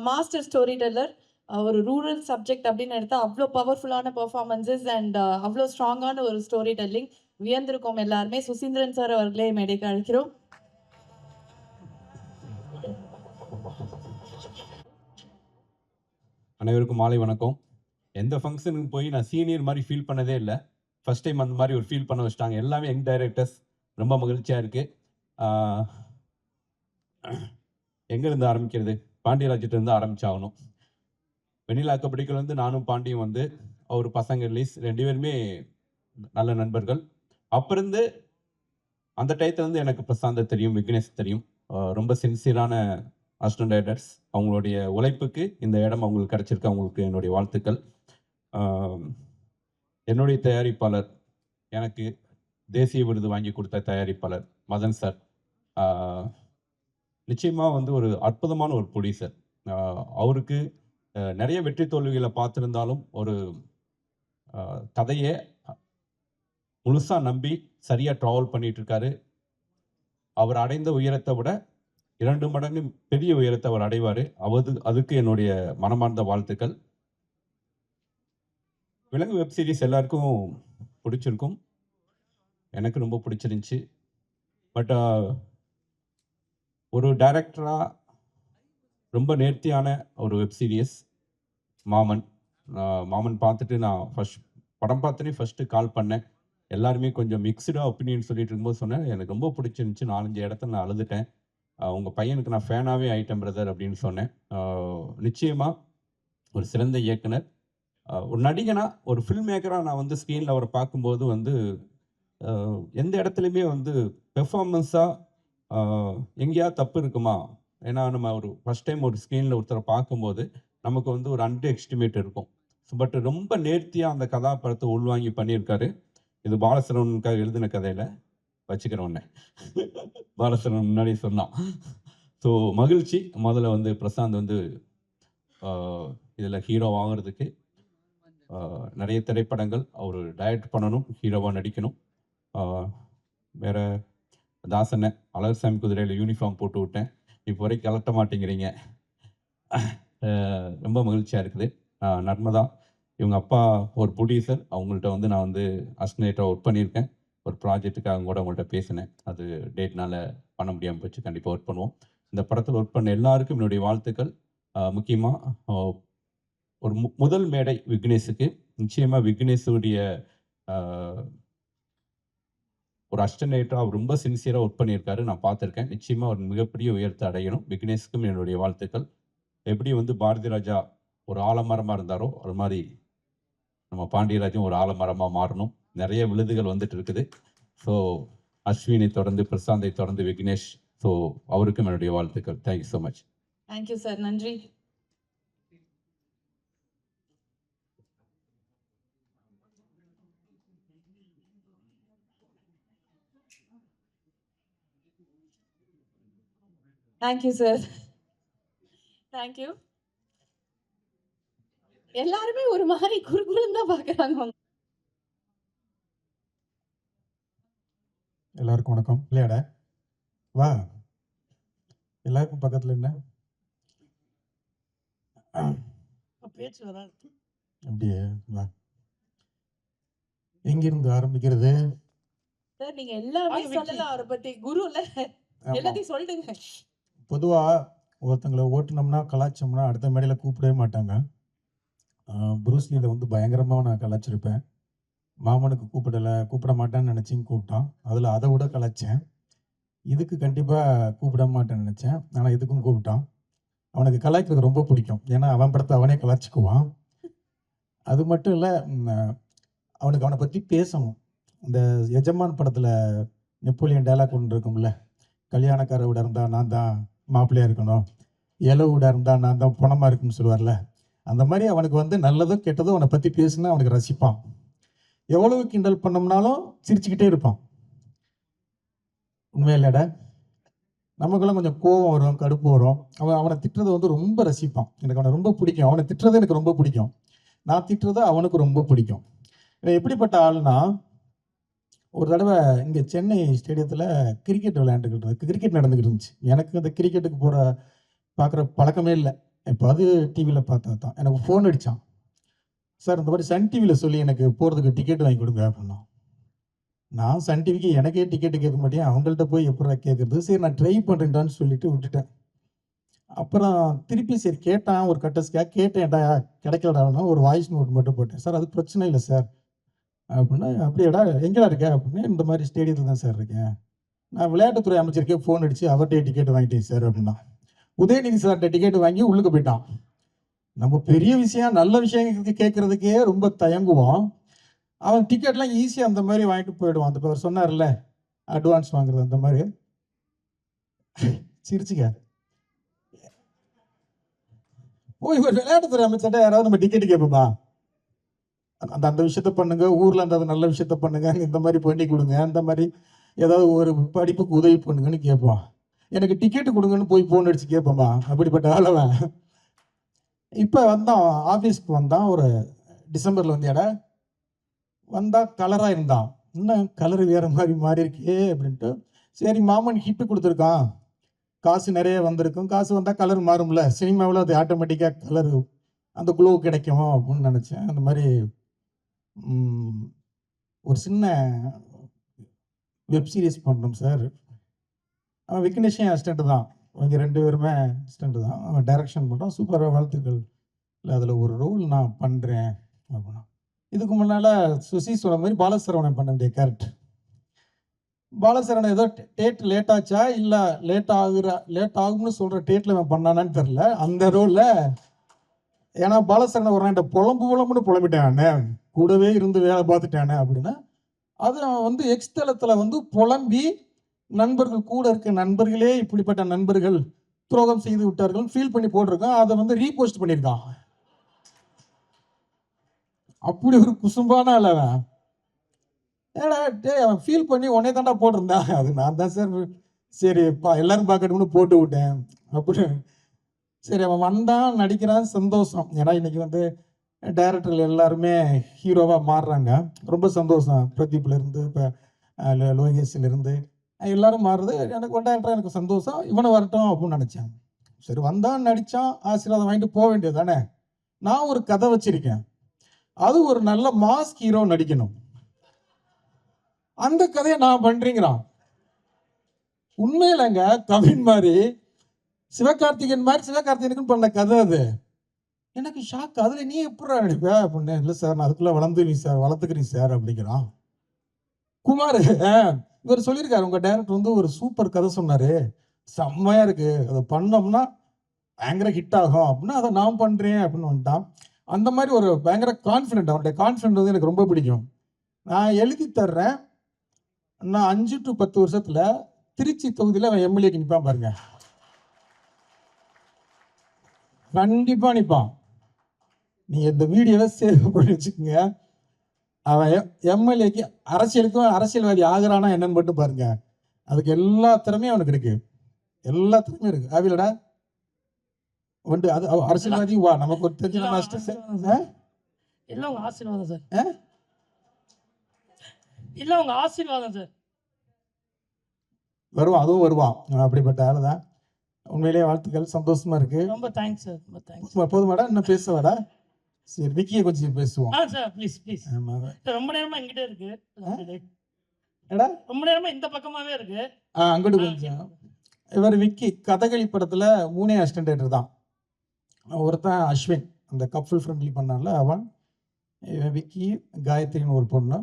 Master story teller. ஒரு ரூரல் சப்ஜெக்ட் அப்படின்னு எடுத்தால் அவ்வளோ பவர்ஃபுல்லான பெர்ஃபார்மன்ஸஸ் அண்ட் அவ்வளோ ஸ்ட்ராங்கான ஒரு ஸ்டோரி டெல்லிங். வியந்திருக்கோம் எல்லாருமே. சுசீந்திரன் சார் அவர்களே மேடைக்கு அழைக்கிறோம். அனைவருக்கும் மாலை வணக்கம். எந்த ஃபங்க்ஷனுக்கு போய் நான் சீனியர் மாதிரி ஃபீல் பண்ணதே இல்லை. ஃபஸ்ட் டைம் அந்த மாதிரி ஒரு ஃபீல் பண்ண வச்சிட்டாங்க. எல்லாமே யங் டைரக்டர்ஸ், ரொம்ப மகிழ்ச்சியாக இருக்குது. எங்கேருந்து ஆரம்பிக்கிறது? பாண்டியராஜிட்டிருந்து ஆரம்பிச்சாகணும். வெண்ணிலா கபடிகள் வந்து நானும் பாண்டியும் வந்து அவர் பசங்க ரிலீஸ் 2 பேருமே நல்ல நண்பர்கள். அப்பிருந்து அந்த டயத்தில் வந்து எனக்கு பிரசாந்த் தெரியும், விக்னேஷ் தெரியும். ரொம்ப சின்சியரான அசிஸ்டன்ட் டைரக்டர்ஸ். அவங்களுடைய உழைப்புக்கு இந்த இடம் அவங்களுக்கு கிடச்சிருக்கு. அவங்களுக்கு என்னுடைய வாழ்த்துக்கள். என்னுடைய தயாரிப்பாளர், எனக்கு தேசிய விருது வாங்கி கொடுத்த தயாரிப்பாளர் மதன் சார். நிச்சயமாக வந்து ஒரு அற்புதமான ஒரு ப்ரொடியூசர். அவருக்கு நிறைய வெற்றி தோல்விகளை பார்த்துருந்தாலும் ஒரு கதையை முழுசாக நம்பி சரியாக ட்ராவல் பண்ணிகிட்ருக்காரு. அவர் அடைந்த உயரத்தை விட 2 மடங்கு பெரிய உயரத்தை அவர் அடைவார். அதுக்கு என்னுடைய மனமார்ந்த வாழ்த்துக்கள். விலங்கு வெப் சீரிஸ் எல்லாருக்கும் பிடிச்சிருக்கும், எனக்கு ரொம்ப பிடிச்சிருந்துச்சி. பட் ஒரு டைரக்டராக ரொம்ப நேர்த்தியான ஒரு வெப் சீரிஸ் மாமன் பார்த்துட்டு நான் படம் பார்த்தோன்னே ஃபஸ்ட்டு கால் பண்ணேன். எல்லாருமே கொஞ்சம் மிக்சடாக ஒப்பீனியன் சொல்லிட்டு இருக்கும்போது சொன்னேன், எனக்கு ரொம்ப பிடிச்சிருந்துச்சி. 4-5 இடத்துல நான் அழுதுட்டேன். உங்கள் பையனுக்கு நான் ஃபேனாகவே ஆயிட்டேன் பிரதர் அப்படின்னு சொன்னேன். நிச்சயமாக ஒரு சிறந்த இயக்குனர், ஒரு நடிகனாக, ஒரு ஃபில்ம் மேக்கராக நான் வந்து ஸ்க்ரீனில் அவரை பார்க்கும்போது வந்து எந்த இடத்துலையுமே வந்து பெர்ஃபார்மன்ஸாக எங்கேயாவது தப்பு இருக்குமா? ஏன்னா நம்ம ஒரு ஃபஸ்ட் டைம் ஒரு ஸ்க்ரீனில் ஒருத்தரை பார்க்கும்போது நமக்கு வந்து ஒரு அண்டர் எஸ்டிமேட் இருக்கும். பட் ரொம்ப நேர்த்தியாக அந்த கதாபாத்திரத்தை உள்வாங்கி பண்ணியிருக்காரு. இது பாலசரவனுக்காக எழுதின கதையில் வச்சுக்கிறேன் ஒன்று. பாலசரவன் முன்னாடி சொன்னான். ஸோ மகிழ்ச்சி. முதல்ல வந்து பிரசாந்த் வந்து இதில் ஹீரோ ஆகிறதுக்கு நிறைய திரைப்படங்கள் அவர் டைரக்ட் பண்ணணும், ஹீரோவாக நடிக்கணும். வேறு தாசனை அழகர்சாமி குதிரையில் யூனிஃபார்ம் போட்டு விட்டேன், இப்போ வரைக்கும் கலட்ட மாட்டேங்கிறீங்க. ரொம்ப மகிழ்ச்சியாக இருக்குது. நர்மதா, இவங்க அப்பா ஒரு ப்ரொடியூசர், அவங்கள்ட்ட வந்து நான் வந்து அசிஸ்டன்டாக ஒர்க் பண்ணியிருக்கேன். ஒரு ப்ராஜெக்ட்டுக்காக கூட உங்கள்கிட்ட பேசினேன். அது டேட்னால பண்ண முடியாமல் போச்சு. கண்டிப்பாக ஒர்க் பண்ணுவோம். இந்த படத்தில் ஒர்க் பண்ண எல்லாருக்கும் என்னுடைய வாழ்த்துக்கள். முக்கியமாக ஒரு முதல் மேடை விக்னேஷுக்கு. நிச்சயமாக விக்னேஷுடைய ஒரு அசிஸ்டன்ட் அவர் ரொம்ப சின்சியராக ஒர்க் பண்ணியிருக்காரு. நான் பார்த்துருக்கேன். நிச்சயமாக ஒரு மிகப்பெரிய உயரத்தை அடையணும். விக்னேஷுக்கும் என்னுடைய வாழ்த்துக்கள். எப்படி பாரதி ராஜா ஒரு ஆலமரமாக இருந்தாரோ அது மாதிரி நம்ம பாண்டியராஜும் ஒரு ஆலமரமாக மாறணும். நிறைய விருதுகள் வந்துட்டு இருக்குது. ஸோ அஸ்வினை தொடர்ந்து, பிரசாந்தை தொடர்ந்து விக்னேஷ். ஸோ அவருக்கும் என்னுடைய வாழ்த்துக்கள். Thank you so much. Thank you sir. நன்றி. Thank you sir. தேங்க்யூ. எல்லாருமே ஒரு மாதிரி குறுகுறுன்னு தான் பார்க்குறாங்க. எல்லாருக்கும் வணக்கம். இல்லையாடா வா, எல்லாருக்கும் பக்கத்தில் என்ன பேச்சு வராது. அப்படியே வா. எங்கிருந்து ஆரம்பிக்கிறது? சார் நீங்க எல்லாமே சொல்லலாம் அவரை பத்தி. குருல எல்லாத்தையும் சொல்லுங்க. பொதுவாக ஒருத்தங்களை ஓட்டுனோம்னா கலாச்சோம்னா அடுத்த மேடையில் கூப்பிடவே மாட்டாங்க. புரூஸ்லியில் பயங்கரமாக நான் கலாச்சிருப்பேன். மாமனுக்கு கூப்பிட மாட்டேன்னு நினச்சிங்க கூப்பிட்டான். அதில் அதை விட கலாச்சேன். இதுக்கு கண்டிப்பாக கூப்பிட மாட்டேன்னு நினச்சேன். ஆனால் இதுக்கும் கூப்பிட்டான். அவனுக்கு கலாய்க்கிறது ரொம்ப பிடிக்கும். ஏன்னா அவன் படத்தை அவனே கலாச்சிக்குவான். அது மட்டும் இல்லை, அவனுக்கு அவனை பற்றி பேசணும். இந்த எஜமான் படத்தில் நெப்போலியன் டைலாக் ஒன்று இருக்கும்ல, கல்யாணக்கார விட இருந்தால் நான் தான் மாப்பிள்ளையாக இருக்கணும், இலவு விட இருந்தால் நான் தான் பணமாக இருக்குன்னு சொல்லுவார்ல. அந்த மாதிரி அவனுக்கு நல்லதோ கெட்டதோ அவனை பற்றி பேசுனா அவனுக்கு ரசிப்பான். எவ்வளவு கிண்டல் பண்ணோம்னாலும் சிரிச்சுக்கிட்டே இருப்பான். உண்மையில்லடா, நமக்கெல்லாம் கொஞ்சம் கோபம் வரும், கடுப்பு வரும். அவனை திட்டுறதை ரொம்ப ரசிப்பான். எனக்கு அவனை ரொம்ப பிடிக்கும். அவனை திட்டுறது எனக்கு ரொம்ப பிடிக்கும். நான் திட்டுறது அவனுக்கு ரொம்ப பிடிக்கும். எப்படிப்பட்ட ஆள்னா, ஒரு தடவை இங்கே சென்னை ஸ்டேடியத்தில் கிரிக்கெட் கிரிக்கெட் நடந்துக்கிட்டு இருந்துச்சு. எனக்கு அந்த கிரிக்கெட்டுக்கு பார்க்குற பழக்கமே இல்லை. இப்போ அது டிவியில் பார்த்தா தான் எனக்கு ஃபோன் அடித்தான். சார் இந்த மாதிரி சன் டிவியில் சொல்லி எனக்கு போகிறதுக்கு டிக்கெட் வாங்கி கொடுங்க அப்படின்னா. நான் சன் டிவிக்கு எனக்கே டிக்கெட்டு கேட்க மாட்டேன், அவங்கள்ட்ட போய் எப்படா கேட்குறது. சரி நான் ட்ரை பண்ணுறேன்டான்னு சொல்லிட்டு விட்டுட்டேன். அப்புறம் திருப்பி சரி கேட்டான், ஒரு கட்டஸ்க்காக கேட்டேன்டா, கிடைக்கலடான்னா ஒரு வாய்ஸ் நோட் மட்டும் போட்டேன். சார் அது பிரச்சனை இல்லை சார் அப்படின்னா. அப்படியேடா எங்கேடா இருக்கேன் அப்படின்னா, இந்த மாதிரி ஸ்டேடியத்தில் தான் சார் இருக்கேன். நான் விளையாட்டுத்துறை அமைச்சருக்கே ஃபோன் அடித்து அவர்கிட்டே டிக்கெட் வாங்கிட்டேன் சார் அப்படின்னா. உதயநிதி சார்கிட்ட டிக்கெட் வாங்கி உள்ளுக்கு போயிட்டான். நம்ம பெரிய விஷயம் நல்ல விஷயங்களுக்கு கேட்கறதுக்கே ரொம்ப தயங்குவோம். அவன் டிக்கெட்லாம் ஈஸியாக அந்த மாதிரி வாங்கிட்டு போயிடுவான். அந்த அவர் சொன்னார்ல அட்வான்ஸ் வாங்குறது, அந்த மாதிரி சிரிச்சுக்க போய் ஒரு விளையாட்டுத்துறை அமைச்சர்கிட்ட யாராவது நம்ம டிக்கெட்டு கேட்போமா? அந்த விஷயத்த பண்ணுங்க, ஊரில் அந்த நல்ல விஷயத்த பண்ணுங்க, இந்த மாதிரி பண்ணி கொடுங்க, அந்த மாதிரி ஏதாவது ஒரு படிப்புக்கு உதவி பண்ணுங்கன்னு கேட்பான். எனக்கு டிக்கெட்டு கொடுங்கன்னு போய் ஃபோன் அடிச்சு கேட்போமா? அப்படிப்பட்ட ஆளவன். இப்போ ஆஃபீஸ்க்கு வந்தான். ஒரு டிசம்பரில் வந்தியாடா வந்தால் கலராக இருந்தான். இன்னும் கலர் வேறு மாதிரி மாறி இருக்கே அப்படின்ட்டு, சரி மாமன் ஹிட்டு கொடுத்துருக்கான், காசு நிறைய வந்திருக்கும், காசு வந்தால் கலர் மாறும்ல, சினிமாவில் அது ஆட்டோமேட்டிக்காக கலர் அந்த க்ளோ கிடைக்கும் அப்படின்னு நினச்சேன். அந்த மாதிரி ஒரு சின்ன வெப் சீரிஸ் பண்ணோம் சார். அவன் விக்னேஷன் அசிஸ்டண்ட்டு தான். அவங்க 2 பேருமே அசிஸ்டண்ட்டு தான். அவன் டைரக்ஷன் பண்ணுறான். சூப்பராக வாழ்த்துக்கள். இல்லை அதில் ஒரு ரோல் நான் பண்ணுறேன் அப்படின்னா. இதுக்கு முன்னால் சுசி சொன்ன மாதிரி பாலசரவணன் பண்ண வேண்டிய கேரக்டர். பாலசரவணன் ஏதோ டேட் லேட் ஆச்சா இல்லை லேட் ஆகும்னு சொல்கிற டேட்டில் அவன் பண்ணானான்னு தெரில அந்த ரோலில். ஏன்னா பாலசரவணன் ஒரு நாள் புலம்புன்னு புலம்பிட்டானே, கூடவே இருந்து வேலை பார்த்துட்டானே அப்படின்னா, அது அவன் எக்ஸ் தளத்தில் புலம்பி நண்பர்கள் கூட இருக்க நண்பர்களே இப்படிப்பட்ட நண்பர்கள் துரோகம் செய்து விட்டார்கள் ஃபீல் பண்ணி போட்டிருக்கான். அதை ரீபோஸ்ட் பண்ணியிருக்கான். அப்படி ஒரு குசும்பான அவன். ஏடா அவன் ஃபீல் பண்ணி உடனே தாண்டா போட்டிருந்தான். அது நான் தான் சார், சரி எல்லாரும் பார்க்கணும்னு போட்டு விட்டேன் அப்படி. சரி அவன் வந்தான், நடிக்கிறான், சந்தோஷம். ஏன்னா இன்னைக்கு டைரக்டர்கள் எல்லாருமே ஹீரோவாக மாறுறாங்க, ரொம்ப சந்தோஷம். பிரதீப்லேருந்து இப்போ லோகேஷ்லேருந்து எல்லாரும் மாறுறது எனக்கு டைரக்டராக எனக்கு சந்தோஷம். இவனை வரட்டும் அப்படின்னு நினச்சேன். சரி வந்தான், நடித்தான், ஆசீர்வாதம் வாங்கிட்டு போக வேண்டியது தானே. நான் ஒரு கதை வச்சிருக்கேன், அது ஒரு நல்ல மாஸ் ஹீரோ நடிக்கணும். அந்த கதையை நான் பண்ணுறீங்கிறான். உண்மையிலங்க கவின் மாதிரி சிவகார்த்திகேயன் மாதிரி சிவகார்த்திகேயனுக்குன்னு பண்ண கதை அது. எனக்கு ஷாக். அதில் நீ எப்படா நடிப்ப அப்படின்னு. இல்லை சார் நான் அதுக்குள்ளே வளர்த்துக்கிறீங்க சார் அப்படிங்கிறான். குமார் இவர் சொல்லியிருக்காரு, உங்கள் டைரக்டர் வந்து ஒரு சூப்பர் கதை சொன்னார், செம்மையாக இருக்குது, அதை பண்ணோம்னா பயங்கர ஹிட் ஆகும் அப்படின்னா அதை நான் பண்ணுறேன் அப்படின்னு வந்துட்டான். அந்த மாதிரி ஒரு பயங்கர கான்ஃபிடென்ட், அவனுடைய கான்ஃபிடென்ட் வந்து எனக்கு ரொம்ப பிடிக்கும். நான் எழுதி தர்றேன், நான் 5 to 10 வருஷத்தில் திருச்சி தொகுதியில் அவன் எம்எல்ஏக்கு நிற்பான் பாருங்க. கண்டிப்பாக நிற்பான். நீங்கள் இந்த வீடியோவை சேவ் பண்ணி வச்சுக்கோங்க. அவன் எம்எல்ஏக்கு அரசியலுக்கும் அரசியல்வாதி ஆகிறானா என்னன்னு மட்டும் பாருங்க. அதுக்கு எல்லா திறமையும் அவனுக்கு இருக்கு, எல்லா திறமையும் இருக்கு. ஆவிலடா வந்து அது அரசியல்வாதி வா, நமக்கு ஒரு தெரிஞ்ச எல்லாம் உங்க ஆசீர்வாதம் சார். இல்லை உங்க ஆசீர்வாதம் சார். வருவான், அதுவும் வருவான். அப்படிப்பட்ட ஆளு தான். உண்மையிலேயே வாழ்த்துக்கள், சந்தோஷமா இருக்கு. ரொம்ப தேங்க்ஸ் சார், ரொம்ப தேங்க்ஸ். போதுமாடா, இன்னும் பேசுவாடா? சரி, விக்கியை கொஞ்சம் பேசுவோம். Sir please please. ரொம்ப நேரமா எங்கிட்ட இருக்கு, ரொம்ப நேரமா இந்த பக்கமாவே இருக்கு. அங்கிட்டு கொஞ்சம். இவர் விக்கி கதகளி படத்துல 3 அசிஸ்டன்ட் தான். ஒருத்தன் அஸ்வின், அந்த கப்புள் ஃப்ரெண்ட்லி பண்ணால அவன். விக்கி, காயத்ரின்னு ஒரு பொண்ணு,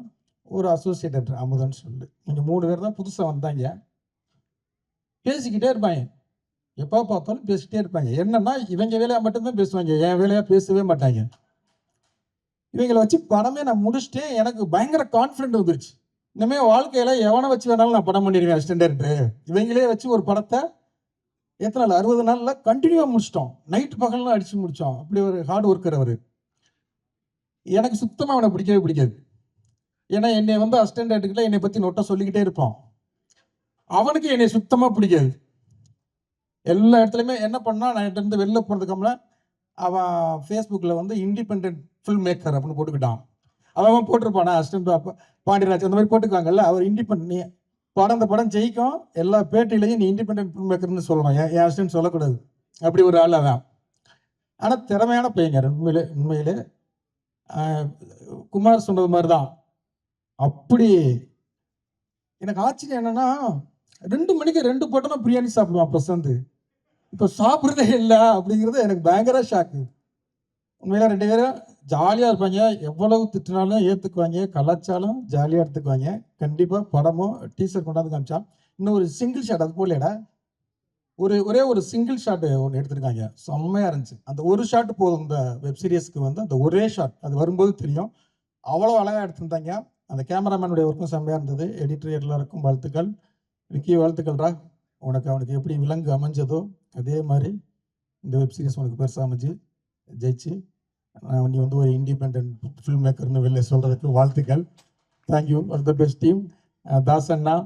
ஒரு அசோசியேட் அமுதன் சொல்லு. இங்கே 3 பேர் தான் புதுசாக வந்தாங்க. பேசிக்கிட்டே இருப்பாங்க, எப்போ பார்த்தாலும் பேசிக்கிட்டே இருப்பாங்க. என்னன்னா இவங்க வேலையாக மட்டும்தான் பேசுவாங்க, என் வேலையாக பேசவே மாட்டாங்க. இவங்களை வச்சு படமே நான் முடிச்சுட்டேன். எனக்கு பயங்கர கான்ஃபிடென்ட் வந்துருச்சு. இனிமேல் வாழ்க்கையில் எவனை வச்சு வேணாலும் நான் படம் பண்ணிடுவேன் அசிஸ்டன்ட். இவங்களே வச்சு ஒரு படத்தை எத்தனை நாள், 60 நாளில் கண்டினியூவாக முடிச்சிட்டோம். நைட்டு பகல்லாம் அடித்து முடித்தோம். அப்படி ஒரு ஹார்ட் ஒர்க்கர் அவர். எனக்கு சுத்தமாக அவனை பிடிக்கவே பிடிக்காது. ஏன்னா என்னை வந்து அசிஸ்டன்ட்ல என்னை பற்றி நோட்டை சொல்லிக்கிட்டே இருப்பான். அவனுக்கு என்னை சுத்தமாக பிடிக்காது. எல்லா இடத்துலையுமே என்ன பண்ணால், நான் இருந்து வெளில போனதுக்கப்புறம் அவன் ஃபேஸ்புக்கில் வந்து இண்டிபெண்ட் ஃபில்ம் மேக்கர் அப்படின்னு போட்டுக்கிட்டான். அவன் போட்டிருப்பானா அசிஸ்டன்ட் பாண்டியராஜ் அந்த மாதிரி போட்டுக்குவாங்கல்ல. அவர் இண்டிபெண்ட் அந்த படம் ஜெயிக்கும், எல்லா பேட்டிலையும் நீ இண்டிபெண்ட் ஃபில்ம் மேக்கர்னு சொல்லணும், என் அசிஸ்டன்ட் சொல்லக்கூடாது. அப்படி ஒரு ஆள் அவன். ஆனால் திறமையான பையங்க உண்மையிலே. குமார் சொன்னது மாதிரி தான். அப்படி எனக்கு ஆச்சரியம் என்னன்னா, 2 மணிக்கு 2 போட்டோம்னா பிரியாணி சாப்பிடுவான் பிரசாந்த். இப்போ சாப்பிட்றதே இல்லை அப்படிங்கிறது எனக்கு பயங்கர ஷாக்கு. உண்மையில 2 பேரும் ஜாலியாக இருப்பாங்க. எவ்வளவு திட்டினாலும் ஏற்றுக்குவாங்க, கலாச்சாரம் ஜாலியாக எடுத்துக்குவாங்க. கண்டிப்பாக படமும் டீசர் கொண்டாந்து காமிச்சான். இன்னும் ஒரு சிங்கிள் ஷாட், அது போலடா ஒரே ஒரு சிங்கிள் ஷாட் ஒன்று எடுத்திருக்காங்க, செம்மையாக இருந்துச்சு. அந்த ஒரு ஷாட் போதும் இந்த வெப் சீரிஸ்க்கு வந்து. அந்த ஒரே ஷாட் அது வரும்போது தெரியும், அவ்வளோ அழகாக எடுத்திருந்தாங்க. அந்த கேமராமேனுடைய ஒர்க்கும் செம்மையாக இருந்தது. எடிட்டர் எல்லாருக்கும் வாழ்த்துக்கள். விக்கி வாழ்த்துக்கள்ரா. அவனுக்கு எப்படி விலங்கு அமைஞ்சதோ அதே மாதிரி இந்த வெப் சீரிஸ் உனக்கு பெருசாக அமைஞ்சு ஜெயிச்சு நீ வந்து ஒரு இண்டிபெண்ட் ஃபில்ம் மேக்கர்னு வெளில சொல்கிறதுக்கு வாழ்த்துக்கள். Thank you, all the best team. தாசண்ணா,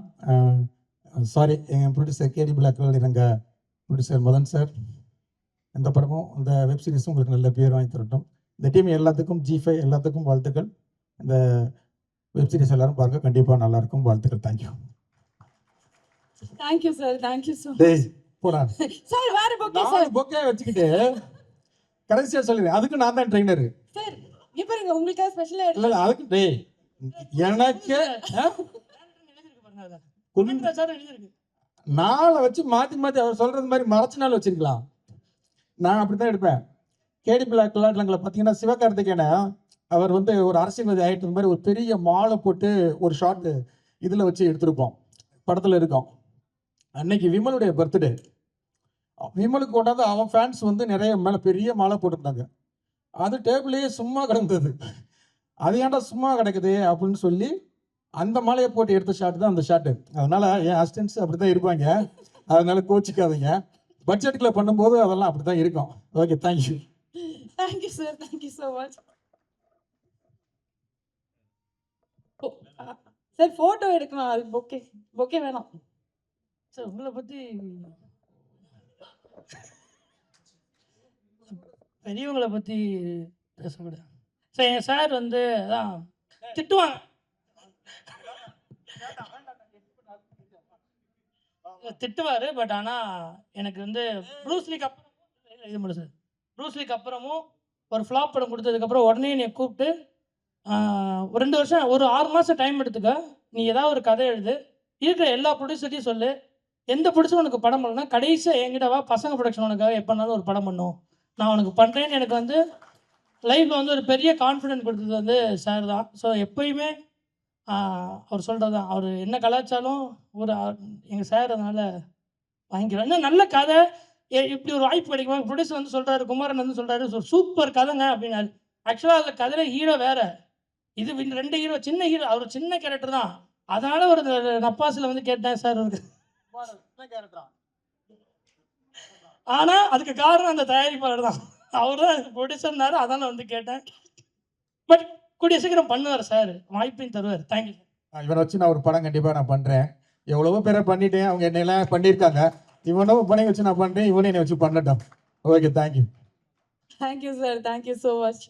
சாரி, எங்கள் ப்ரொடியூசர் கேடி பிளாக்ல எங்கள் ப்ரொடியூசர் மதன் சார். இந்த படமும் இந்த வெப் சீரிஸும் உங்களுக்கு நல்ல பேர் வாங்கி தரட்டும். இந்த டீம் எல்லாத்துக்கும், G5 எல்லாத்துக்கும் வாழ்த்துக்கள். இந்த வெப் சீரிஸ் எல்லாரும் பார்க்க கண்டிப்பாக நல்லாயிருக்கும். வாழ்த்துக்கள். Thank you. Thank you sir, thank you so டேய் போடா சார். வேற பொக்கே சார், பொக்கே வச்சுக்கிட்டு கடைசியாக சொல்லிடுறேன், அதுக்கு நான் தான் ட்ரெயினரு சார். இப்போ பாருங்க, உங்களுக்காக ஸ்பெஷலாக இல்லை இல்லை, அதுக்கு டேய் எனக்கு நாளை வச்சு மாற்றி மாற்றி அவர் சொல்கிறது மாதிரி மறைச்ச நாள் வச்சிருக்கலாம். நான் அப்படி தான் எடுப்பேன். கேடி பிளாக் விளையாட்டுலங்களை பார்த்தீங்கன்னா சிவகார்த்திகேயனை அவர் வந்து ஒரு அரசியல்வாதி ஆகிட்டு மாதிரி ஒரு பெரிய மாலை போட்டு ஒரு ஷார்ட் இதில் வச்சு எடுத்திருப்போம், படத்தில் இருக்கோம். அன்னைக்கு விமலுடைய பர்த்டே. விமலுக்கு கொண்டாந்து அவன் ஃபேன்ஸ் வந்து நிறைய மேலே பெரிய மாலை போட்டிருந்தாங்க. அது டேபிளையே சும்மா கிடந்தது. அது ஏன்டா சும்மா கிடக்குது அப்படின்னு சொல்லி அந்த மாலையை போட்டு எடுத்த ஷாட் தான் அந்த ஷாட்டு. அதனால என் அசிஸ்டன்ஸ் அப்படி தான் இருப்பாங்க, அதனால கோச்சிக்காதீங்க. பட்ஜெட்டுக்குள்ள பண்ணும்போது அதெல்லாம் அப்படி தான் இருக்கும். Okay, thank you. Thank you sir, thank you so much sir. Photo எடுக்கலாம், அது பொக்கே வேணாம் சார். உங்களை பற்றி பெரியவங்களை பற்றி பேசக்கூடாது சார். என் சார் வந்து அதான் திட்டுவாங்க, திட்டுவார். பட் ஆனால் எனக்கு வந்து ப்ரூஸ்லிக்கு அப்புறம் இது மட்டும் சார், ப்ரூஸ்லிக்கு அப்புறமும் ஒரு ஃப்ளாப் படம் கொடுத்ததுக்கப்புறம் உடனே என்னை கூப்பிட்டு ஒரு 2 வருஷம், ஒரு 6 மாதம் டைம் எடுத்துக்க, நீ ஏதாவது ஒரு கதை எழுது, இருக்கிற எல்லா ப்ரொடியூசர்ட்டையும் சொல்லு, எந்த ப்ரொடியூசர் உனக்கு படம் பண்ணலன்னா கடைசியாக என்கிட்ட வா, பசங்க ப்ரொடக்ஷன் உனக்காக எப்போனாலும் ஒரு படம் பண்ணும், நான் உனக்கு பண்ணுறேன்னு எனக்கு வந்து லைஃப்பில் வந்து ஒரு பெரிய கான்ஃபிடென்ட் கொடுத்தது வந்து சார் தான். ஸோ எப்பயுமே அவர் சொல்கிறது தான், அவர் என்ன கலாச்சாரம் ஒரு எங்கள் சார் அதனால் வாங்கிக்கிறோம். இன்னும் நல்ல கதை இப்படி ஒரு வாய்ப்பு கிடைக்குமா? ப்ரொடியூசர் வந்து சொல்கிறாரு, குமாரன் வந்து சொல்கிறாரு, சூப்பர் கதைங்க அப்படின்னாரு. ஆக்சுவலாக அதில் கதையில் ஹீரோ வேறு, இது 2 ஹீரோ, சின்ன ஹீரோ, அவர் சின்ன கேரக்டர் தான். அதனால் ஒரு நப்பாசில் வந்து கேட்டேன் சார் ஒரு ஆனால் அதுக்கு காரணம் அந்த தயாரிப்பாளர் தான், அவர் தான் ப்ரொடியூசர்னாரு, அதனால் வந்து கேட்டேன். பட் கூடிய சீக்கிரம் பண்ணுவார் சார், வாய்ப்பையும் தருவார். தேங்க்யூ. இவனை வச்சு நான் ஒரு படம் கண்டிப்பாக நான் பண்ணுறேன். எவ்வளவோ பேரை பண்ணிட்டேன், அவங்க என்னெல்லாம் பண்ணியிருக்காங்க. இவனும் பண்ணி வச்சு நான் பண்ணுறேன், இவனும் என்னை வச்சு பண்ணட்டும். Okay, thank you. Thank you sir, thank you so much.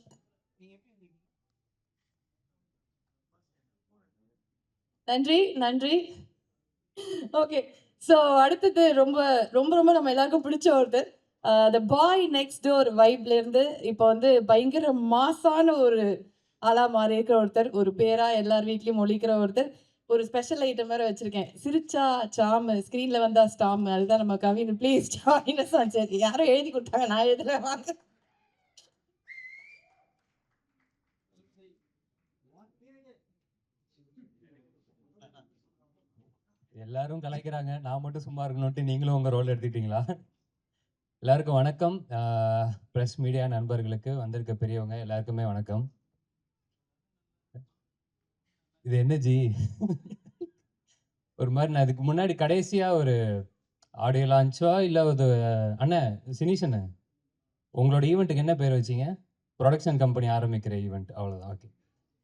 நன்றி நன்றி. ஓகே, ஸோ அடுத்தது ரொம்ப ரொம்ப ரொம்ப நம்ம எல்லாருக்கும் பிடிச்ச ஒருத்தர், த பாய் நெக்ஸ்ட் டோர் வைப்லேருந்து இப்போ வந்து பயங்கர மாசான ஒரு ஆளாக மாறி இருக்கிற ஒருத்தர், ஒரு பேராக எல்லார் வீட்லேயும் ஒழிக்கிற ஒருத்தர், ஒரு ஸ்பெஷல் ஐட்டம் வேறு வச்சுருக்கேன். சிரிச்சா சாமு, ஸ்க்ரீனில் வந்தால் ஸ்டாமு, அதுதான் நம்ம கவின். Please joiners on. சரி, யாரும் எழுதி கொடுத்தாங்க, நான் எழுதுல வாங்க. எல்லாரும் கலாய்க்கிறாங்க, நான் மட்டும் சும்மா இருக்கணும்ட்டு நீங்களும் உங்கள் ரோல் எடுத்துக்கிட்டீங்களா? எல்லாருக்கும் வணக்கம். ப்ரெஸ் மீடியா நண்பர்களுக்கு, வந்திருக்க பெரியவங்க எல்லாருக்குமே வணக்கம். இது என்ன ஜி ஒரு மாதிரி, நான் இதுக்கு முன்னாடி கடைசியாக ஒரு ஆடியோ லான்ச்சோ இல்லை ஒரு அண்ணன் சினிஷண்ணு உங்களோட ஈவெண்ட்டுக்கு என்ன பேர் வச்சிங்க? ப்ரொடக்ஷன் கம்பெனி ஆரம்பிக்கிற ஈவெண்ட், அவ்வளோதான். ஓகே,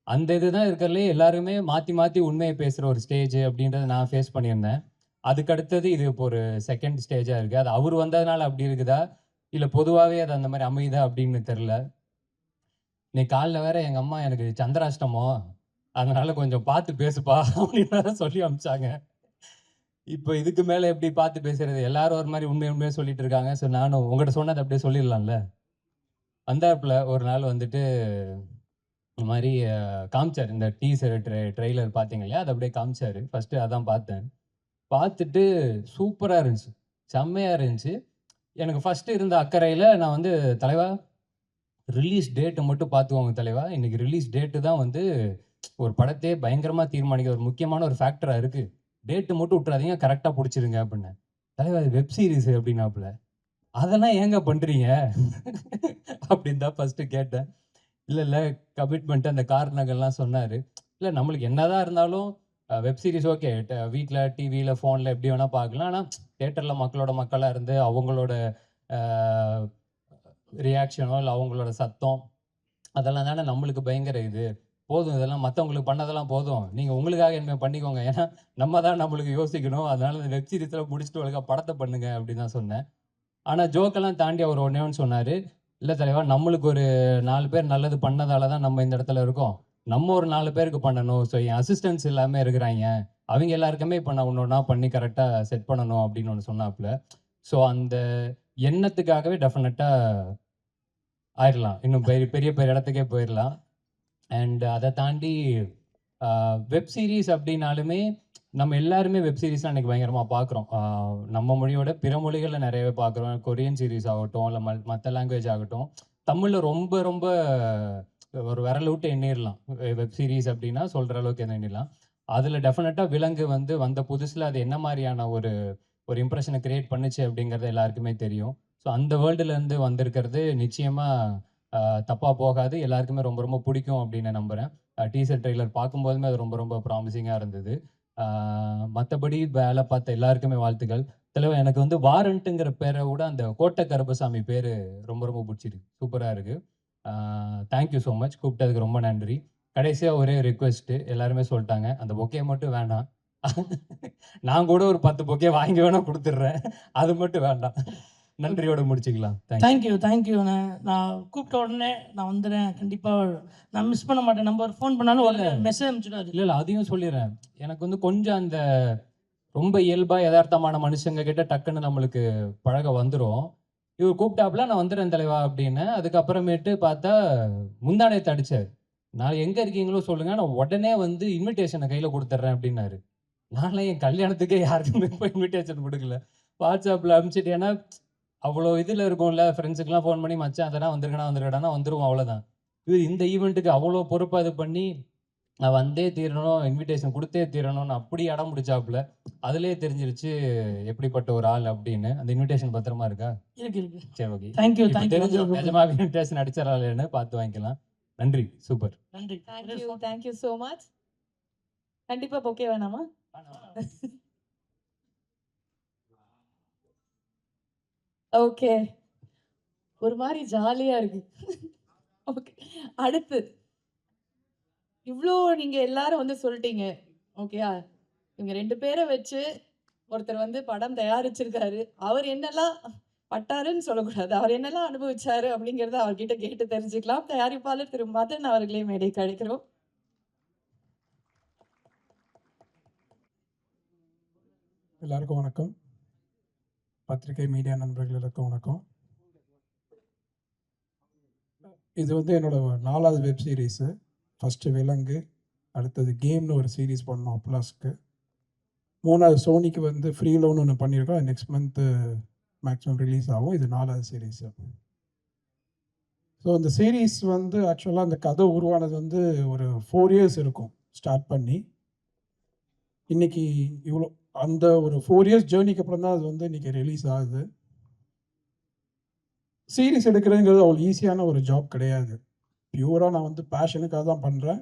அந்த இதுதான் இருக்கிறதுலே எல்லாருமே மாற்றி மாற்றி உண்மையை பேசுகிற ஒரு ஸ்டேஜ் அப்படின்றத நான் ஃபேஸ் பண்ணியிருந்தேன். அதுக்கு அடுத்தது இது இப்போ ஒரு செகண்ட் ஸ்டேஜாக இருக்குது. அது அவர் வந்ததுனால அப்படி இருக்குதா, இல்லை பொதுவாகவே அது அந்த மாதிரி அமையுதா அப்படின்னு தெரில. இன்னைக்கு காலைல வேற எங்கள் அம்மா எனக்கு சந்திராஷ்டமோ, அதனால கொஞ்சம் பார்த்து பேசுப்பா அப்படின்னு சொல்லி அனுப்பிச்சாங்க. இப்போ இதுக்கு மேலே எப்படி பார்த்து பேசுறது? எல்லாரும் ஒரு மாதிரி உண்மையாக சொல்லிட்டு இருக்காங்க. ஸோ நானும் உங்கள்கிட்ட சொன்னதை அப்படியே சொல்லிடலாம்ல. வந்தாப்புல ஒரு நாள் வந்துட்டு இந்த மாதிரி காமிச்சார், இந்த டீசர் ட்ரெய்லர் பார்த்தீங்க இல்லையா, அதை அப்படியே காமிச்சார். ஃபஸ்ட்டு அதான் பார்த்தேன். பார்த்துட்டு சூப்பராக இருந்துச்சு, செம்மையாக இருந்துச்சு. எனக்கு ஃபஸ்ட்டு இருந்த அக்கறையில் நான் வந்து, தலைவா ரிலீஸ் டேட்டை மட்டும் பார்த்துக்கோங்க தலைவா, இன்றைக்கி ரிலீஸ் டேட்டு தான் வந்து ஒரு படத்தையே பயங்கரமாக தீர்மானிக்கிற ஒரு முக்கியமான ஒரு ஃபேக்டராக இருக்குது, டேட்டு மட்டும் விட்டுறாதீங்க, கரெக்டாக பிடிச்சிருங்க அப்படின்னேன். தலைவா அது வெப் சீரிஸ் அப்படின்னாப்புல, அதெல்லாம் ஏங்க பண்ணுறீங்க அப்படின்னு தான் ஃபஸ்ட்டு கேட்டேன். இல்லை கமிட்மெண்ட்டு அந்த காரணங்கள்லாம் சொன்னார். இல்லை நம்மளுக்கு என்னதான் இருந்தாலும் வெப் சீரிஸ் ஓகே, வீட்டில் டிவியில் ஃபோனில் எப்படி வேணால் பார்க்கலாம். ஆனால் தேட்டரில் மக்களாக இருந்து அவங்களோட ரியாக்ஷனோ இல்லை அவங்களோட சத்தம் அதெல்லாம் தானே நம்மளுக்கு பயங்கர இது. போதும், இதெல்லாம் மற்றவங்களுக்கு பண்ணதெல்லாம் போதும், நீங்கள் உங்களுக்காக என்ன பண்ணிக்கோங்க, ஏன்னா நம்ம தான் நம்மளுக்கு யோசிக்கணும். அதனால இந்த வெப் சீரிஸில் முடிச்சுட்டு ஒழுங்காக படத்தை பண்ணுங்க அப்படின்னு தான் சொன்னேன். ஆனால் ஜோக்கெல்லாம் தாண்டி அவர் ஒன்றே ஒன்று சொன்னார், இல்லை தலைவா நம்மளுக்கு ஒரு 4 பேர் நல்லது பண்ணதால தான் நம்ம இந்த இடத்துல இருக்கோம், நம்ம ஒரு 4 பேருக்கு பண்ணணும். ஸோ என் அசிஸ்டன்ஸ் எல்லாமே இருக்கிறாங்க, அவங்க எல்லாருக்குமே இப்போ நான் ஒன்று ஒன்றா பண்ணி கரெக்டாக செட் பண்ணணும் அப்படின்னு ஒன்று சொன்னாப்புல. ஸோ அந்த எண்ணத்துக்காகவே டெஃபினட்டாக ஆயிடலாம், இன்னும் பெரிய பெரிய பெரிய இடத்துக்கே போயிடலாம். அண்ட் அதை தாண்டி வெப் சீரிஸ் அப்படின்னாலுமே நம்ம எல்லாருமே வெப் சீரிஸ்லாம் அன்றைக்கி பயங்கரமாக பார்க்குறோம். நம்ம மொழியோட பிற மொழிகளில் நிறையவே பார்க்குறோம். கொரியன் சீரிஸ் ஆகட்டும், இல்லை மற்ற லாங்குவேஜ் ஆகட்டும். தமிழில் ரொம்ப ரொம்ப ஒரு விரல் விட்டு எண்ணிடலாம் வெப் சீரிஸ் அப்படின்னா, சொல்கிற அளவுக்கு எண்ணிடலாம். அதில் டெஃபினட்டாக விலங்கு வந்து வந்த புதுசில் அது என்ன மாதிரியான ஒரு இம்ப்ரெஷனை க்ரியேட் பண்ணுச்சு அப்படிங்கிறது எல்லாருக்குமே தெரியும். ஸோ அந்த வேர்ல்டுலேருந்து வந்திருக்கிறது நிச்சயமாக தப்பாக போகாது, எல்லாருக்குமே ரொம்ப ரொம்ப பிடிக்கும் அப்படின்னு நம்புகிறேன். டீசர் ட்ரெய்லர் பார்க்கும்போதுமே அது ரொம்ப ரொம்ப ப்ராமிசிங்காக இருந்தது. மற்றபடி வேலை பார்த்த எல்லாருக்குமே வாழ்த்துக்கள். தலைவர் எனக்கு வந்து வாரண்ட்டுங்கிற பேரை விட அந்த கோட்டை கருப்பசாமி பேர் ரொம்ப ரொம்ப பிடிச்சிருக்கு, சூப்பராக இருக்குது. தேங்க்யூ ஸோ மச், கூப்பிட்டதுக்கு ரொம்ப நன்றி. கடைசியாக ஒரே ரெக்வெஸ்ட்டு, எல்லாருமே சொல்லிட்டாங்க அந்த பொக்கே மட்டும் வேண்டாம், நான் கூட ஒரு 10 பொக்கே வாங்கி வேணால் கொடுத்துட்றேன், அது மட்டும் வேண்டாம். நன்றியோட முடிச்சுக்கலாம். தேங்க்யூ. நான் கூப்பிட்ட உடனே நான் வந்துடுறேன், கண்டிப்பாக நான் மிஸ் பண்ண மாட்டேன். நம்பர் ஃபோன் பண்ணாலும் ஒரு மெசேஜ் அனுப்பிச்சுடாது. இல்லை அதையும் சொல்லிடுறேன், எனக்கு வந்து கொஞ்சம் அந்த ரொம்ப இயல்பாக யதார்த்தமான மனுஷங்க கிட்ட டக்குன்னு நம்மளுக்கு பழக வந்துடும். இவர் கூப்பிட்டாப்புல நான் வந்துடுறேன் தலைவா அப்படின்னு. அதுக்கப்புறமேட்டு பார்த்தா முந்தானத்தை அடித்தார், நான் எங்கே இருக்கீங்களோ சொல்லுங்கள், நான் உடனே வந்து இன்விடேஷனை கையில் கொடுத்துட்றேன் அப்படின்னாரு. நான்லாம் என் கல்யாணத்துக்கே யாருக்குமே இப்போ இன்விடேஷன் கொடுக்கல. வாட்ஸ்அப்பில் அனுப்பிச்சிட்டு, ஏன்னா அவ்வளோ இதில் இருக்கும்ல, ஃப்ரெண்ட்ஸுக்கெலாம் ஃபோன் பண்ணி மச்சான் அதெல்லாம் வந்துருக்கடானா வந்துருவோம், அவ்வளோதான். இது இந்த ஈவெண்ட்டுக்கு அவ்வளோ பொறுப்பாக இது பண்ணி நான் வந்தே தீரணும், இன்விடேஷன் கொடுத்தே தீரணும்னு அப்படி இடம் முடிச்சாப்புல. அதுலேயே தெரிஞ்சிருச்சு எப்படிப்பட்ட ஒரு ஆள் அப்படின்னு. அந்த இன்விடேஷன் பத்திரமா இருக்கா? இருக்கு. சரி, ஓகே. தேங்க்யூ இப்போ தேங்க்யூ. தெரிஞ்சவங்க நிஜமாவே இன்விடேஷன் அடிச்சிடறாளேன்னு பார்த்து வாங்கிக்கலாம். நன்றி, சூப்பர். நன்றி. Thank you so much. கண்டிப்பா பொக்கே வேணாமா? ஓகே, ஒரு மாதிரி ஜாலியா இருக்கு. ஓகே, அடுத்து இவ்வளோ நீங்க எல்லாரும் வந்து சொல்லிட்டீங்க. ஓகேயா, இவங்க 2 பேரை வச்சு ஒருத்தர் வந்து படம் தயாரிச்சிருக்காரு. அவர் என்னெல்லாம் பட்டாருன்னு சொல்லக்கூடாது, அவர் என்னெல்லாம் அனுபவிச்சாரு அப்படிங்கிறத அவர்கிட்ட கேட்டு தெரிஞ்சுக்கலாம். தயாரிப்பாளர் திரு மதன் அவர்களே மேடைக்கு அழைக்கிறோம். எல்லாருக்கும் வணக்கம். பத்திரிகை மீடியா நண்பர்களுக்கும் வணக்கம். இது வந்து என்னோட 4வது வெப் சீரிஸு. ஃபஸ்ட்டு விலங்கு, அடுத்தது கேம்னு ஒரு சீரீஸ் பண்ணோம் அப்ளாஸ்க்கு. 3வது சோனிக்கு வந்து ஃப்ரீ லோன் ஒன்று பண்ணியிருக்கோம். நெக்ஸ்ட் மந்த்து மேக்ஸிமம் ரிலீஸ் ஆகும். இது 4வது சீரீஸு. ஸோ இந்த சீரீஸ் வந்து ஆக்சுவலாக அந்த கதை உருவானது வந்து ஒரு 4 இயர்ஸ் இருக்கும் ஸ்டார்ட் பண்ணி. இன்றைக்கி இவ்வளோ அந்த ஒரு 4 இயர்ஸ் ஜேர்னிக்கு அப்புறம் தான் அது வந்து இன்றைக்கி ரிலீஸ் ஆகுது. சீரீஸ் எடுக்கிறதுங்கிறது அவ்வளோ ஈஸியான ஒரு ஜாப் கிடையாது. பியூராக நான் வந்து பேஷனுக்காக தான் பண்ணுறேன்.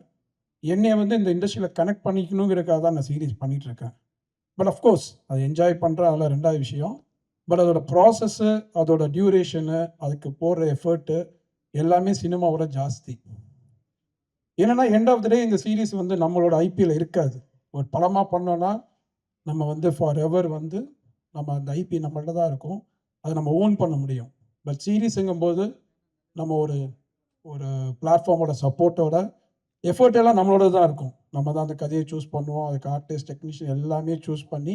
என்னையை வந்து இந்த இண்டஸ்ட்ரியில் கனெக்ட் பண்ணிக்கணுங்கிறதுக்காக தான் நான் சீரீஸ் பண்ணிகிட்ருக்கேன். பட் அஃப்கோர்ஸ் அது என்ஜாய் பண்ணுறேன், அதெல்லாம் 2வது விஷயம். பட் அதோட ப்ராசஸ்ஸு, அதோட டியூரேஷனு, அதுக்கு போடுற எஃபர்ட்டு எல்லாமே சினிமாவோட ஜாஸ்தி. என்னென்னா எண்ட் ஆஃப் த டே இந்த சீரீஸ் வந்து நம்மளோட ஐபியில் இருக்காது. ஒரு படமாக பண்ணோன்னா நம்ம வந்து ஃபார் எவர் வந்து நம்ம அந்த ஐபி நம்மள்ட்ட தான் இருக்கும், அதை நம்ம ஓன் பண்ண முடியும். பட் சீரீஸுங்கும்போது நம்ம ஒரு ஒரு பிளாட்ஃபார்மோட சப்போர்ட்டோட எஃபர்ட் எல்லாம் நம்மளோட தான் இருக்கும். நம்ம தான் அந்த கதையை சூஸ் பண்ணுவோம், அதுக்கு ஆர்டிஸ்ட், டெக்னீஷியன் எல்லாமே சூஸ் பண்ணி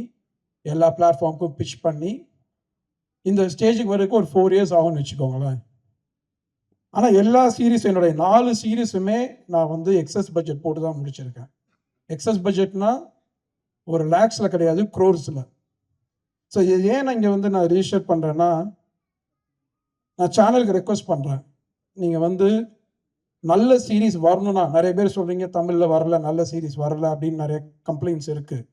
எல்லா பிளாட்ஃபார்முக்கும் பிச் பண்ணி இந்த ஸ்டேஜுக்கு வரைக்கும் ஒரு 4 இயர்ஸ் ஆகும்னு வச்சுக்கோங்களேன். ஆனால் எல்லா சீரீஸ், என்னுடைய 4 சீரீஸுமே நான் வந்து எக்ஸஸ் பட்ஜெட் போட்டு தான் முடிச்சிருக்கேன். எக்ஸஸ் பட்ஜெட்னா ஒரு லேக்ஸில் கிடையாது, க்ரோர்ஸில். ஸோ இது ஏன் நான் இங்கே வந்து நான் ரிஜிஸ்டர் பண்ணுறேன்னா, நான் சேனலுக்கு ரெக்வஸ்ட் பண்ணுறேன், நீங்கள் வந்து நல்ல சீரீஸ் வரணும்னா, நிறைய பேர் சொல்கிறீங்க தமிழில் வரல, நல்ல சீரீஸ் வரல அப்படின்னு நிறைய கம்ப்ளைண்ட்ஸ் இருக்குது.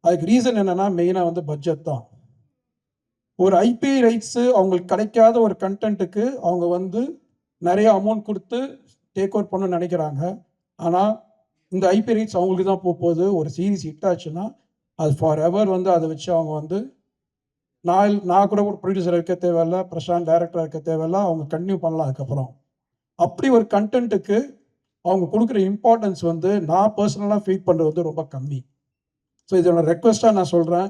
அதுக்கு ரீசன் என்னென்னா மெயினாக வந்து பட்ஜெட் தான். ஒரு ஐபி ரைட்ஸு அவங்களுக்கு கிடைக்காத ஒரு கண்டென்ட்டுக்கு அவங்க வந்து நிறைய அமௌண்ட் கொடுத்து டேக் ஓவர் பண்ணணும்னு நினைக்கிறாங்க. ஆனால் இந்த ஐபி ரைட்ஸ் அவங்களுக்கு தான் போகுது. ஒரு சீரீஸ் ஹிட் ஆச்சுன்னா அது ஃபார் எவர் வந்து அதை வச்சு அவங்க வந்து நான் கூட ஒரு ப்ரொடியூசர் இருக்க தேவையில்ல, பிரசாந்த் டைரக்டர் இருக்க தேவையில்ல, அவங்க கன்டினியூ பண்ணலாம். அதுக்கப்புறம் அப்படி ஒரு கண்டென்ட்டுக்கு அவங்க கொடுக்குற இம்பார்ட்டன்ஸ் வந்து நான் பர்சனலாக ஃபீல் பண்ணுறது வந்து ரொம்ப கம்மி. ஸோ இதோட ரெக்வஸ்ட்டாக நான் சொல்கிறேன்,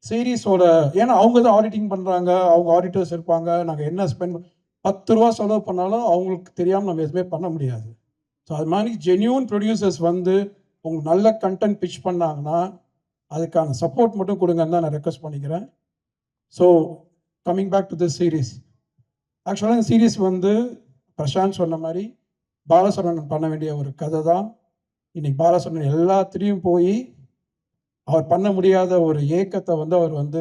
சீரீஸோட, ஏன்னா அவங்க தான் ஆடிட்டிங் பண்ணுறாங்க, அவங்க ஆடிட்டர்ஸ் இருப்பாங்க. நாங்கள் என்ன ஸ்பெண்ட் 10 ரூபா செலவு பண்ணாலும் அவங்களுக்கு தெரியாமல் நம்ம எதுவுமே பண்ண முடியாது. ஸோ அது மாதிரி ஜென்யூன் ப்ரொடியூசர்ஸ் வந்து உங்களுக்கு நல்ல கண்டென்ட் பிச் பண்ணாங்கன்னா அதுக்கான சப்போர்ட் மட்டும் கொடுங்கன்னு தான் நான் ரெக்வஸ்ட் பண்ணிக்கிறேன். So coming back to this series, ஆக்சுவலாக இந்த சீரீஸ் வந்து பிரசாந்த் சொன்ன மாதிரி பாலசரவணன் பண்ண வேண்டிய ஒரு கதை தான். இன்னைக்கு பாலசரவணன் எல்லாத்துலேயும் போய் அவர் பண்ண முடியாத ஒரு ஏக்கத்தை வந்து அவர் வந்து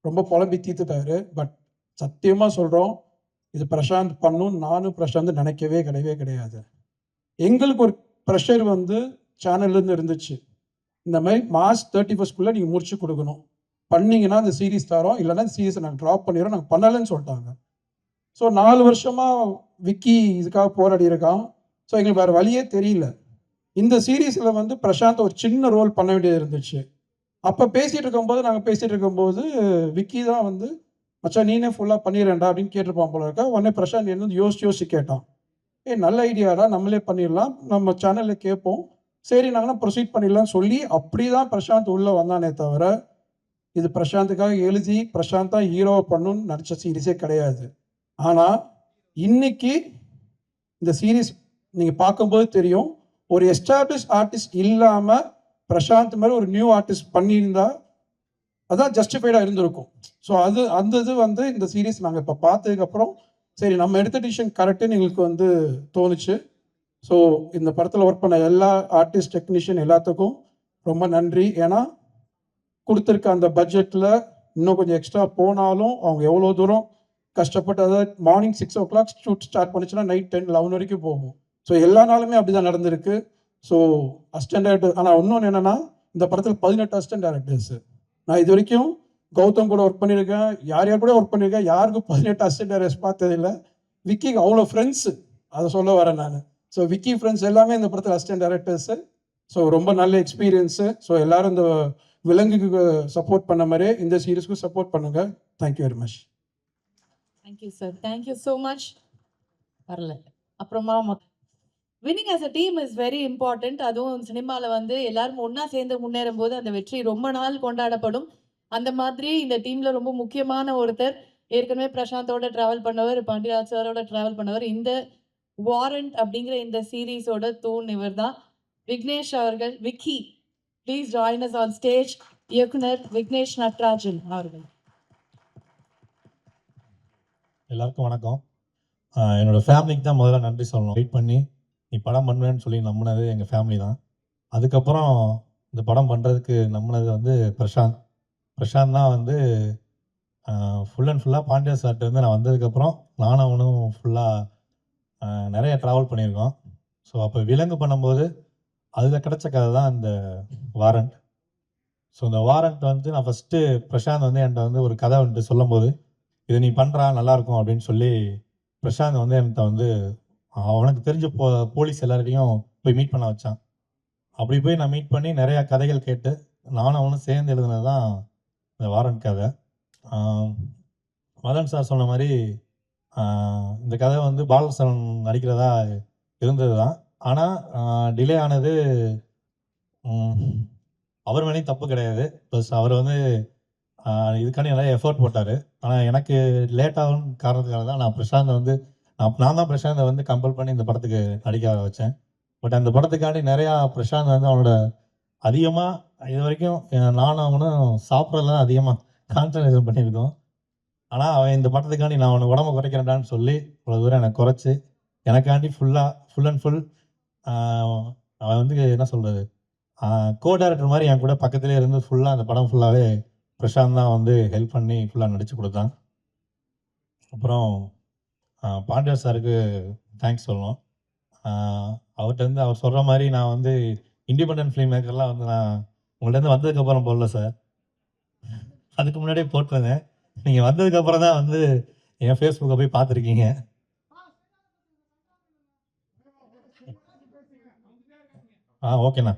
ரொம்ப புலம்பி தீர்த்துட்டாரு. பட் சத்தியமாக சொல்கிறோம், இது பிரசாந்த் பண்ணும் நானும் பிரசாந்த் நினைக்கவே கிடையாது. எங்களுக்கு ஒரு ப்ரெஷர் வந்து சேனல்லேருந்து இருந்துச்சு, இந்த மாதிரி மார்ச் 31 நீங்கள் முடிச்சு கொடுக்கணும், பண்ணிங்கன்னா அந்த சீரீஸ் தரோம், இல்லைன்னா இந்த சீரீஸை நாங்கள் ட்ராப் பண்ணிடுறோம், நாங்கள் பண்ணலைன்னு சொல்லிட்டாங்க. ஸோ 4 வருஷமாக விக்கி இதுக்காக போராடி இருக்கான். ஸோ எங்களுக்கு வேறு வழியே தெரியல. இந்த சீரீஸில் வந்து பிரசாந்த் ஒரு சின்ன ரோல் பண்ண வேண்டியது இருந்துச்சு. அப்போ நாங்கள் பேசிகிட்டு இருக்கும்போது விக்கி தான் வந்து மச்சான் நீனே ஃபுல்லாக பண்ணிடுறேன்டா அப்படின்னு கேட்டிருப்பான் போல இருக்கா. உடனே பிரசாந்த் என்ன யோசிச்சு கேட்டான், நல்ல ஐடியாடா, நம்மளே பண்ணிடலாம், நம்ம சேனலில் கேட்போம், சரி நாங்கள் ப்ரொசீட் பண்ணிடலாம்னு சொல்லி அப்படி தான் பிரசாந்த் உள்ளே வந்தானே தவிர இது பிரசாந்துக்காக எழுதி பிரசாந்த் தான் ஹீரோவை பண்ணணும்னு நினச்ச சீரீஸே கிடையாது. ஆனால் இன்னைக்கு இந்த சீரீஸ் நீங்கள் பார்க்கும்போது தெரியும், ஒரு எஸ்டாப்ளிஷ் ஆர்டிஸ்ட் இல்லாமல் பிரசாந்த் மாதிரி ஒரு நியூ ஆர்டிஸ்ட் பண்ணியிருந்தா அதான் ஜஸ்டிஃபைடாக இருந்திருக்கும். ஸோ அந்த இது வந்து இந்த சீரீஸ் நாங்கள் இப்போ பார்த்ததுக்கப்புறம் சரி நம்ம எடுத்த டிசிஷன் கரெக்டுன்னு எங்களுக்கு வந்து தோணுச்சு. ஸோ இந்த படத்தில் ஒர்க் பண்ண எல்லா ஆர்டிஸ்ட் டெக்னீஷியன் எல்லாத்துக்கும் ரொம்ப நன்றி. ஏன்னா கொடுத்துருக்க அந்த பட்ஜெட்டில் இன்னும் கொஞ்சம் எக்ஸ்ட்ரா போனாலும் அவங்க எவ்வளோ தூரம் கஷ்டப்பட்டு, அதாவது மார்னிங் 6 o'clock ஷூட் ஸ்டார்ட் பண்ணிச்சுன்னா நைட் 10, 11 வரைக்கும் போகும். ஸோ எல்லா நாளுமே அப்படி தான் நடந்திருக்கு. ஸோ அசிஸ்டன்ட் டேரக்டர், ஆனால் இன்னொன்று என்னென்னா இந்த படத்தில் 18 அசிஸ்டன்ட் டேரக்டர்ஸு. நான் இது வரைக்கும் கௌதம் கூட ஒர்க் பண்ணியிருக்கேன், யார் யார் கூட ஒர்க் பண்ணியிருக்கேன், யாருக்கும் 18 அசிஸ்டன்ட் டேரக்டர்ஸ் பார்த்ததில்லை. விக்கிக்கு அவ்வளோ ஃப்ரெண்ட்ஸு, அதை சொல்ல வரேன் நான். ஸோ விக்கி ஃப்ரெண்ட்ஸ் எல்லாமே இந்த படத்தில் அசிஸ்டன்ட் டேரக்டர்ஸு. ஸோ ரொம்ப நல்ல எக்ஸ்பீரியன்ஸு. ஸோ எல்லோரும் இந்த விலங்குக்கு சப்போர்ட் பண்ண மாதிரியே இந்த சீரீஸ்க்கும் சப்போர்ட் பண்ணுங்கள். Thank you very much. Thank you sir, thank you so much. வரல அப்புறமா winning as a team is very important. அதுவும் சினிமாவில் வந்து எல்லாரும் ஒன்றா சேர்ந்து முன்னேறும் போது அந்த வெற்றி ரொம்ப நாள் கொண்டாடப்படும். அந்த மாதிரி இந்த டீமில் ரொம்ப முக்கியமான ஒருத்தர், ஏற்கனவே பிரசாந்தோட ட்ராவல் பண்ணவர், பாண்டியராஜ் சாரோட ட்ராவல் பண்ணவர், இந்த வாரண்ட் அப்படிங்கிற இந்த சீரீஸோட தூண் இவர் தான் விக்னேஷ் அவர்கள். Vicky, please join us on stage. இயக்குனர் விக்னேஷ் நட்ராஜன் அவர்கள். எல்லாருக்கும் வணக்கம். என்னோடய ஃபேமிலிக்கு தான் முதல்ல நன்றி சொல்லணும். வெயிட் பண்ணி நீ படம் பண்ணுவேன்னு சொல்லி நம்பினது எங்கள் ஃபேமிலி தான். அதுக்கப்புறம் இந்த படம் பண்ணுறதுக்கு நம்பினது வந்து பிரசாந்த் தான் வந்து ஃபுல் அண்ட் ஃபுல்லாக பாண்டியா சார்ட்டு வந்து நான் வந்ததுக்கப்புறம் நானும் அவனும் ஃபுல்லாக நிறைய ட்ராவல் பண்ணியிருக்கோம். ஸோ அப்போ விலங்கு பண்ணும்போது அதில் கிடச்ச கதை தான் இந்த வாரண்ட். ஸோ இந்த வாரண்ட் வந்து நான் ஃபஸ்ட்டு பிரசாந்த் வந்து என்கிட்ட வந்து ஒரு கதை வந்துட்டு சொல்லும்போது, இது நீ பண்ணுறா நல்லாயிருக்கும் அப்படின்னு சொல்லி பிரசாந்த் வந்து என்கிட்ட வந்து அவனுக்கு தெரிஞ்ச போலீஸ் எல்லாரையும் போய் மீட் பண்ண வச்சான். அப்படி போய் நான் மீட் பண்ணி நிறையா கதைகள் கேட்டு நானும் அவனும் சேர்ந்து எழுதுனது தான் இந்த வாரண்ட் கதை. மதன் சார் சொன்ன மாதிரி இந்த கதை வந்து பாலசரன் நடிக்கிறதா இருந்தது தான். ஆனால் டிலே ஆனது அவர் மேலேயும் தப்பு கிடையாது. ப்ளஸ் அவர் வந்து இதுக்காண்டி நிறைய எஃபர்ட் போட்டார். ஆனால் எனக்கு லேட் ஆகும் காரணத்துக்காக தான் நான் பிரசாந்தை வந்து நான் தான் பிரசாந்தை வந்து கம்பல் பண்ணி இந்த படத்துக்கு நடிக்க வச்சேன். பட் அந்த படத்துக்காண்டி நிறையா பிரசாந்த் வந்து அவனோட அதிகமாக இது வரைக்கும் நானும் அவனும் சாப்பிட்றதுல தான் அதிகமாக கான்சன்ட்ரேஷன் பண்ணியிருக்கோம். ஆனால் அவன் இந்த படத்துக்காண்டி நான் அவனை உடம்பு குறைக்கிறேன்டான்னு சொல்லி இவ்வளோ தூரம் எனக்கு குறைச்சி எனக்காண்டி ஃபுல் அண்ட் ஃபுல் அவன் வந்து என்ன சொல்கிறது, கோ டைரக்டர் மாதிரி என் கூட பக்கத்துலேயே இருந்து ஃபுல்லாக அந்த படம் ஃபுல்லாகவே பிரசாந்த் தான் வந்து ஹெல்ப் பண்ணி ஃபுல்லாக நடித்து கொடுத்தான். அப்புறம் பாண்டியா சாருக்கு தேங்க்ஸ் சொல்லணும். அவர்கிட்ட வந்து அவர் சொல்கிற மாதிரி நான் வந்து இண்டிபெண்டன்ட் ஃபிலிம் மேக்கர்லாம் வந்து நான் உங்கள்கிட்ட வந்ததுக்கப்புறம் போடல சார், அதுக்கு முன்னாடியே போட்டிருந்தேன். நீங்கள் வந்ததுக்கப்புறம் தான் வந்து என் ஃபேஸ்புக்கை போய் பார்த்துருக்கீங்க. ஓகேண்ணா.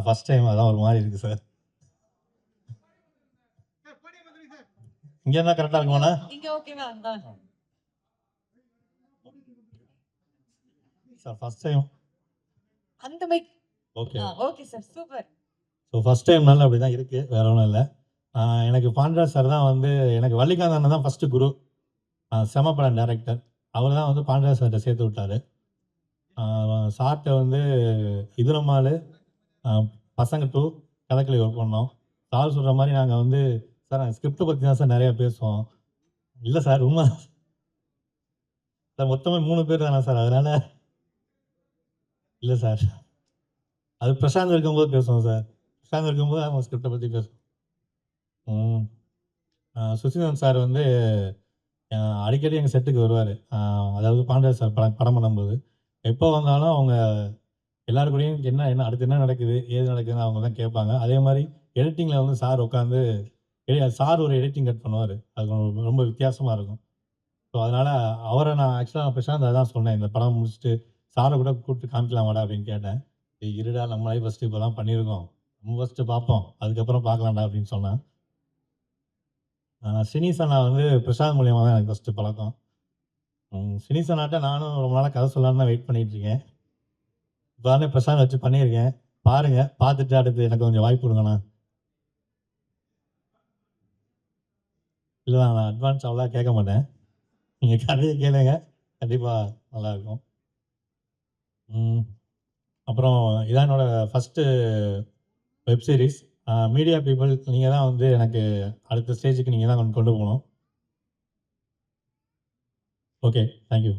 ஃபஸ்ட் டைம் அதான் ஒரு மாதிரி இருக்குது சார். இங்கே என்ன கரெக்டாக இருக்குமாண்ணா? இங்கே ஓகேவா சார்? ஃபஸ்ட் டைம் அந்த mic okay okay sir, super. So first டைம்னால அப்படி தான் இருக்குது, வேற ஒன்றும் இல்லை. எனக்கு பாண்டியராஜ் சார் தான் வந்து எனக்கு வள்ளிகாந்த் அண்ணன் தான் ஃபஸ்ட்டு குரு, செம படம் டைரக்டர். அவர் தான் வந்து பாண்டியராஜ் சார்கிட்ட சேர்த்து விட்டார். சார்கிட்ட வந்து இது நம்மால் பசங்க 2 கதைக்களி ஒர்க் பண்ணோம். சார் சொல்கிற மாதிரி நாங்கள் வந்து சார் நாங்கள் ஸ்கிரிப்டை பற்றி தான் சார் நிறையா பேசுவோம். இல்லை சார் உண்மை சார், மொத்தமாக 3 பேர் தானே சார், அதனால் இல்லை சார் அது பிரசாந்த் இருக்கும்போது பேசுவோம் சார். பிரசாந்த் இருக்கும்போது அவங்க ஸ்கிரிப்டை பற்றி பேசுவோம். சுசீந்திரன் சார் வந்து அடிக்கடி எங்கள் செட்டுக்கு வருவார். அதாவது பாண்டியராஜ் சார் படம் பண்ணும்போது எப்போ வந்தாலும் அவங்க எல்லாருக்கூடையும் என்ன அடுத்து என்ன நடக்குது ஏது நடக்குதுன்னு அவங்க தான் கேட்பாங்க. அதே மாதிரி எடிட்டிங்கில் வந்து சார் உட்காந்து சார் ஒரு எடிட்டிங் கட் பண்ணுவார், அது ரொம்ப வித்தியாசமாக இருக்கும். ஸோ அதனால் அவரை நான் ஆக்சுவலாக பிரசாந்த் அதான் சொன்னேன், இந்த படம் முடிச்சுட்டு சாரை கூட கூப்பிட்டு காமிக்கலாமாடா அப்படின்னு கேட்டேன். இருடா நம்மளே ஃபஸ்ட்டு இப்போ தான் பண்ணியிருக்கோம், நம்ம ஃபஸ்ட்டு பார்ப்போம் அதுக்கப்புறம் பார்க்கலாம்டா அப்படின்னு சொன்னேன். சினிசனா வந்து பிரசாந்த் மூலியமாக தான் எனக்கு ஃபஸ்ட்டு பழக்கம். சினிசனாட்ட நானும் ரொம்ப நாளாக கதை சொல்லலான்னு தான் வெயிட் பண்ணிகிட்ருக்கேன். இப்போ தானே பிரசாந்த் வச்சு பண்ணியிருக்கேன், பாருங்கள், பார்த்துட்டு அடுத்து எனக்கு கொஞ்சம் வாய்ப்பு கொடுங்கண்ணா. இல்லை நான் அட்வான்ஸ் அவ்வளோ கேட்க மாட்டேன், நீங்கள் கதையை கேளுங்க, கண்டிப்பாக நல்லாயிருக்கும். அப்புறம் இதான் என்னோடய first web series. Media people நீங்கள் தான் வந்து எனக்கு அடுத்த ஸ்டேஜுக்கு நீங்கள் தான் கொண்டு போகணும். Okay, thank you.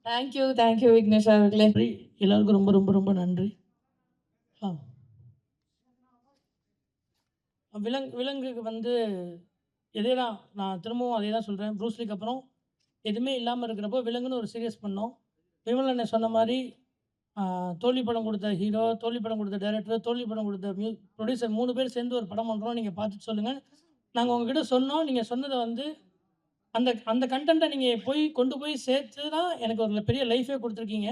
தேங்க்யூ விக்னேஷ் அவர்களே. நன்றி எல்லாருக்கும் ரொம்ப ரொம்ப ரொம்ப நன்றி. விலங்குக்கு வந்து இதே தான் நான் திரும்பவும் அதே தான் சொல்கிறேன். ப்ரூஸ்லிக்கு அப்புறம் எதுவுமே இல்லாமல் இருக்கிறப்போ விலங்குன்னு ஒரு சீரியஸ் பண்ணோம். விமல் அண்ணன் சொன்ன மாதிரி தோல்வி படம் கொடுத்த ஹீரோ, தோல்வி படம் கொடுத்த டைரக்டர், தோல்வி படம் கொடுத்த ப்ரொடியூசர் 3 பேர் சேர்ந்து ஒரு படம் பண்ணுறோம். நீங்கள் பார்த்துட்டு சொல்லுங்கள். நாங்கள் உங்ககிட்ட சொன்னோம். நீங்கள் சொன்னதை வந்து அந்த அந்த கண்டென்ட்டை நீங்கள் கொண்டு போய் சேர்த்து தான் எனக்கு ஒரு பெரிய லைஃபே கொடுத்துருக்கீங்க.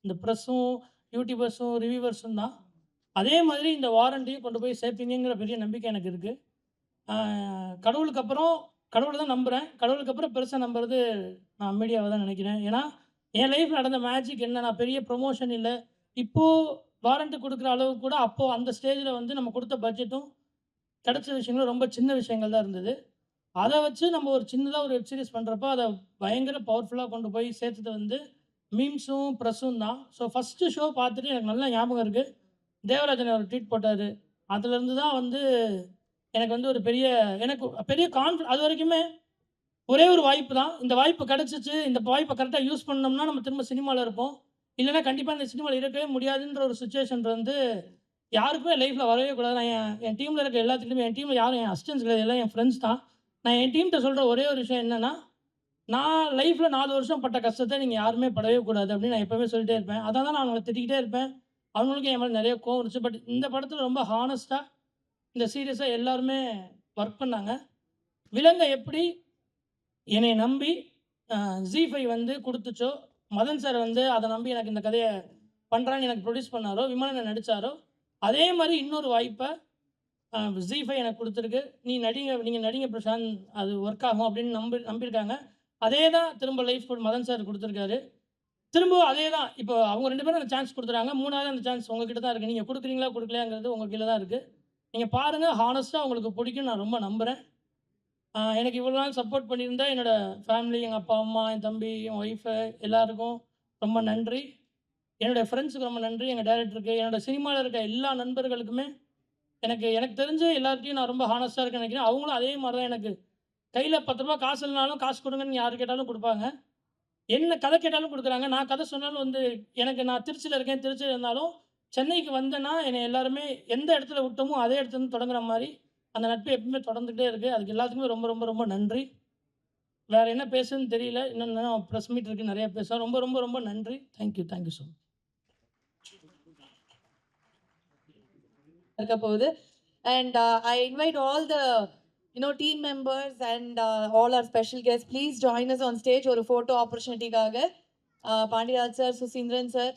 இந்த ப்ரெஸ்ஸும் யூடியூபர்ஸும் ரிவ்யூவர்ஸும் தான். அதே மாதிரி இந்த வாரண்டியும் கொண்டு போய் சேர்ப்பீங்கிற பெரிய நம்பிக்கை எனக்கு இருக்குது. கடவுளுக்கு அப்புறம் கடவுளை தான் நம்புகிறேன். கடவுளுக்கு அப்புறம் பெருசாக நம்புறது நான் மீடியாவை தான் நினைக்கிறேன். ஏன்னா என் லைஃப்பில் நடந்த மேஜிக் என்ன, நான் பெரிய ப்ரொமோஷன் இல்லை. இப்போது வாரண்ட்டி கொடுக்குற அளவுக்கு கூட அப்போது அந்த ஸ்டேஜில் வந்து நம்ம கொடுத்த பட்ஜெட்டும் கிடைச்ச விஷயங்களும் ரொம்ப சின்ன விஷயங்கள் தான் இருந்தது. அதை வச்சு நம்ம ஒரு சின்னதாக ஒரு வெப் சீரிஸ் பண்ணுறப்போ அதை பயங்கர பவர்ஃபுல்லாக கொண்டு போய் சேர்த்தது வந்து மீம்ஸும் ப்ரெஸ்ஸும் தான். ஸோ ஃபஸ்ட்டு ஷோ பார்த்துட்டு எனக்கு நல்லா ஞாபகம் இருக்குது. தேவராஜன் ஒரு ட்வீட் போட்டார். அதுலேருந்து தான் வந்து எனக்கு வந்து ஒரு பெரிய அது வரைக்குமே ஒரே ஒரு வாய்ப்பு தான். இந்த வாய்ப்பு கிடச்சிச்சு. இந்த வாய்ப்பை கரெக்டாக யூஸ் பண்ணோம்னா நம்ம திரும்ப சினிமாவில் இருப்போம். இல்லைனா கண்டிப்பாக இந்த சினிமாவில் இருக்கவே முடியாதுன்ற ஒரு சுச்சுவேஷன் வந்து யாருக்குமே லைஃப்பில் வரவே கூடாது. நான் என் டீமில் இருக்க எல்லாத்துக்குமே, என் டீமில் யாரும் என் அசிஸ்டன்ஸ் கிடையாது, எல்லாம் என் ஃப்ரெண்ட்ஸ் தான். நான் என் டீம்கிட்ட சொல்கிற ஒரே ஒரு விஷயம் என்னென்னா, நான் லைஃப்பில் 4 வருஷம் பட்ட கஷ்டத்தை நீங்கள் யாருமே படவே கூடாது அப்படின்னு நான் எப்போவுமே சொல்லிட்டே இருப்பேன். அதான் நான் அவங்களை திட்டிக்கிட்டே இருப்பேன். அவங்களுக்கும் என் மேலே நிறைய கோவம் இருந்துச்சு. பட் இந்த படத்தில் ரொம்ப ஹானஸ்ட்டாக இந்த சீரியஸாக எல்லாருமே ஒர்க் பண்ணாங்க. விலங்கை எப்படி என்னை நம்பி ZEE5 வந்து கொடுத்துச்சோ, மதன் சார் வந்து அதை நம்பி எனக்கு இந்த கதையை பண்ணுறான்னு எனக்கு ப்ரொடியூஸ் பண்ணாரோ, விமலனை நடித்தாரோ, அதே மாதிரி இன்னொரு வாய்ப்பை ZEE5 எனக்கு கொடுத்துருக்கு. நீங்கள் நடிங்க பிரசாந்த், அது ஒர்க் ஆகும் அப்படின்னு நம்பியிருக்காங்க. அதே தான் திரும்ப லைஃப் மதன் சார் கொடுத்துருக்காரு. திரும்ப அதே தான் இப்போ அவங்க 2 பேரும் அந்த சான்ஸ் கொடுத்துறாங்க. 3வது அந்த சான்ஸ் உங்ககிட்ட தான் இருக்குது. நீங்கள் கொடுக்குறீங்களா கொடுக்கலையாங்கிறது உங்கள் கீழே தான் இருக்குது. நீங்கள் பாருங்கள், ஹானஸ்ட்டாக உங்களுக்கு பிடிக்கும் நான் ரொம்ப நம்புகிறேன். எனக்கு இவ்வளோ நாள் சப்போர்ட் பண்ணியிருந்தா என்னோடய ஃபேமிலி, எங்கள் அப்பா அம்மா, என் தம்பி, என் ஒய்ஃபு எல்லாருக்கும் ரொம்ப நன்றி. என்னோடய ஃப்ரெண்ட்ஸுக்கு ரொம்ப நன்றி. எங்கள் டைரக்டருக்கு, என்னோடய சினிமாவில் இருக்க எல்லா நண்பர்களுக்குமே எனக்கு தெரிஞ்ச எல்லார்ட்டையும் நான் ரொம்ப ஹானஸ்ட்டாக இருக்கேன்னு நினைக்கிறேன். அவங்களும் அதே மாதிரி தான். எனக்கு கையில் 10 ரூபா காசு இல்லைனாலும் காசு கொடுங்கன்னு யார் கேட்டாலும் கொடுப்பாங்க. என்ன கதை கேட்டாலும் கொடுக்குறாங்க. நான் கதை சொன்னாலும் வந்து நான் திருச்சியில் இருக்கேன், திருச்சியில் இருந்தாலும் சென்னைக்கு வந்தேன்னா என்னை எல்லாருமே எந்த இடத்துல விட்டோமோ அதே இடத்துலேருந்து தொடங்குற மாதிரி அந்த நட்பு எப்பவுமே தொடர்ந்துகிட்டே இருக்குது. அதுக்கு எல்லாத்துக்குமே ரொம்ப ரொம்ப ரொம்ப நன்றி. வேறு என்ன பேசுன்னு தெரியல. இன்னும் ப்ரெஸ் மீட் இருக்குது, நிறையா பேச. ரொம்ப ரொம்ப ரொம்ப நன்றி. Thank you so much. இருக்க போகுது. And I invite all the team members and all our special guests, please join us on stage ஒரு photo opportunity காக. Pandiraj sir, Suseenthiran sir,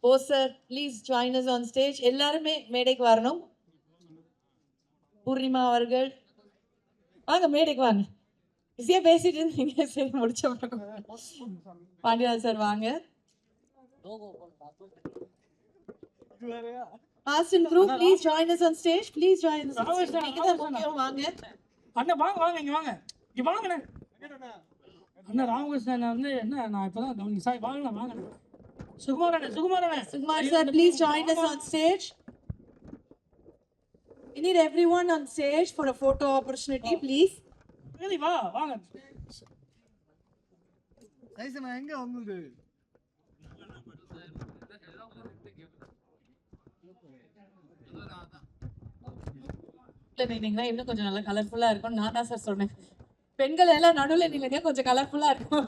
Bose sir, please join us on stage. எல்லாருமே மேடைக்கு வரணும். பூர்ணிமா அவர்கள் வாங்க, மேடைக்கு வாங்க. ஈஸியாக பேசிட்டு இருந்தீங்க, சரி முடிச்ச பாண்டியராஜ் சார் வாங்க. Austin Group, please join us on stage. Please join us on stage. வாங்க அண்ணா, வாங்க இங்கே வாங்க, இங்கே வாங்கண்ணே. அண்ணா ராமகிருஷ்ணன் வந்து என்ன, நான் இப்போ தான் கவனிங்க சார். வாங்க Sukumar sir, please join us on stage. We need everyone on stage for a photo opportunity, please. வாங்க. எங்க வந்தது? இன்னும் கொஞ்சம் நல்லா கலர்ஃபுல்லா இருக்கும். நான் தான் சார் சொன்னேன், பெண்கள் எல்லாம் நடுவில் நில்லுங்க, கொஞ்சம் கலர்ஃபுல்லா இருக்கும்.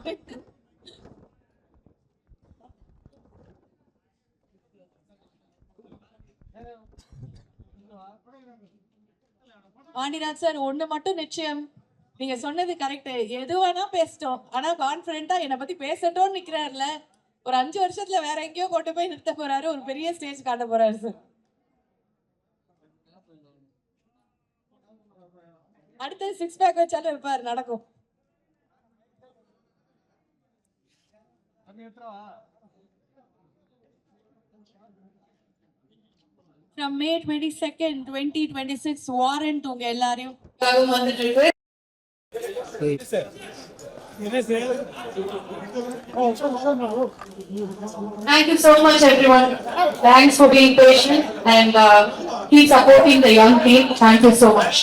பாண்டியராஜ் சார், ஒண்ணு மட்டும் நிச்சயம், நீங்க சொன்னது கரெக்ட். எது வேணா பேசிட்டோம், ஆனா கான்ஃபிடென்ட்டா என்னை பத்தி பேசட்டோம்னு நிக்கிறாருல, ஒரு 5 வருஷத்துல வேற எங்கேயோ கொண்டு போய் நிறுத்த போறாரு, ஒரு பெரிய ஸ்டேஜ் காட்ட போறாரு சார். அடுத்து 6 பேக் வச்சாலும் இருப்பார், நடக்கும். From May 22nd, 2026 warrant உங்க எல்லாரையும் வந்துட்டு இருக்கு. Thank you so much everyone. Thanks for being patient and keep supporting the young team. Thank you so much.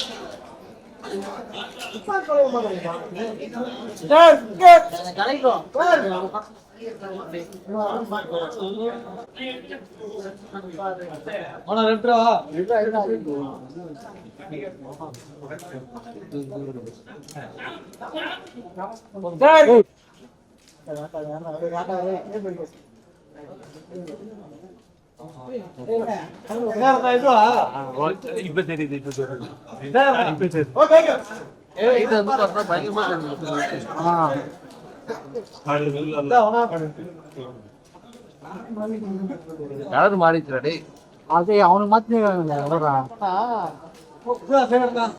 யாராவது மாறிச்சுடா டேய். அதே அவனுக்கு மாத்தி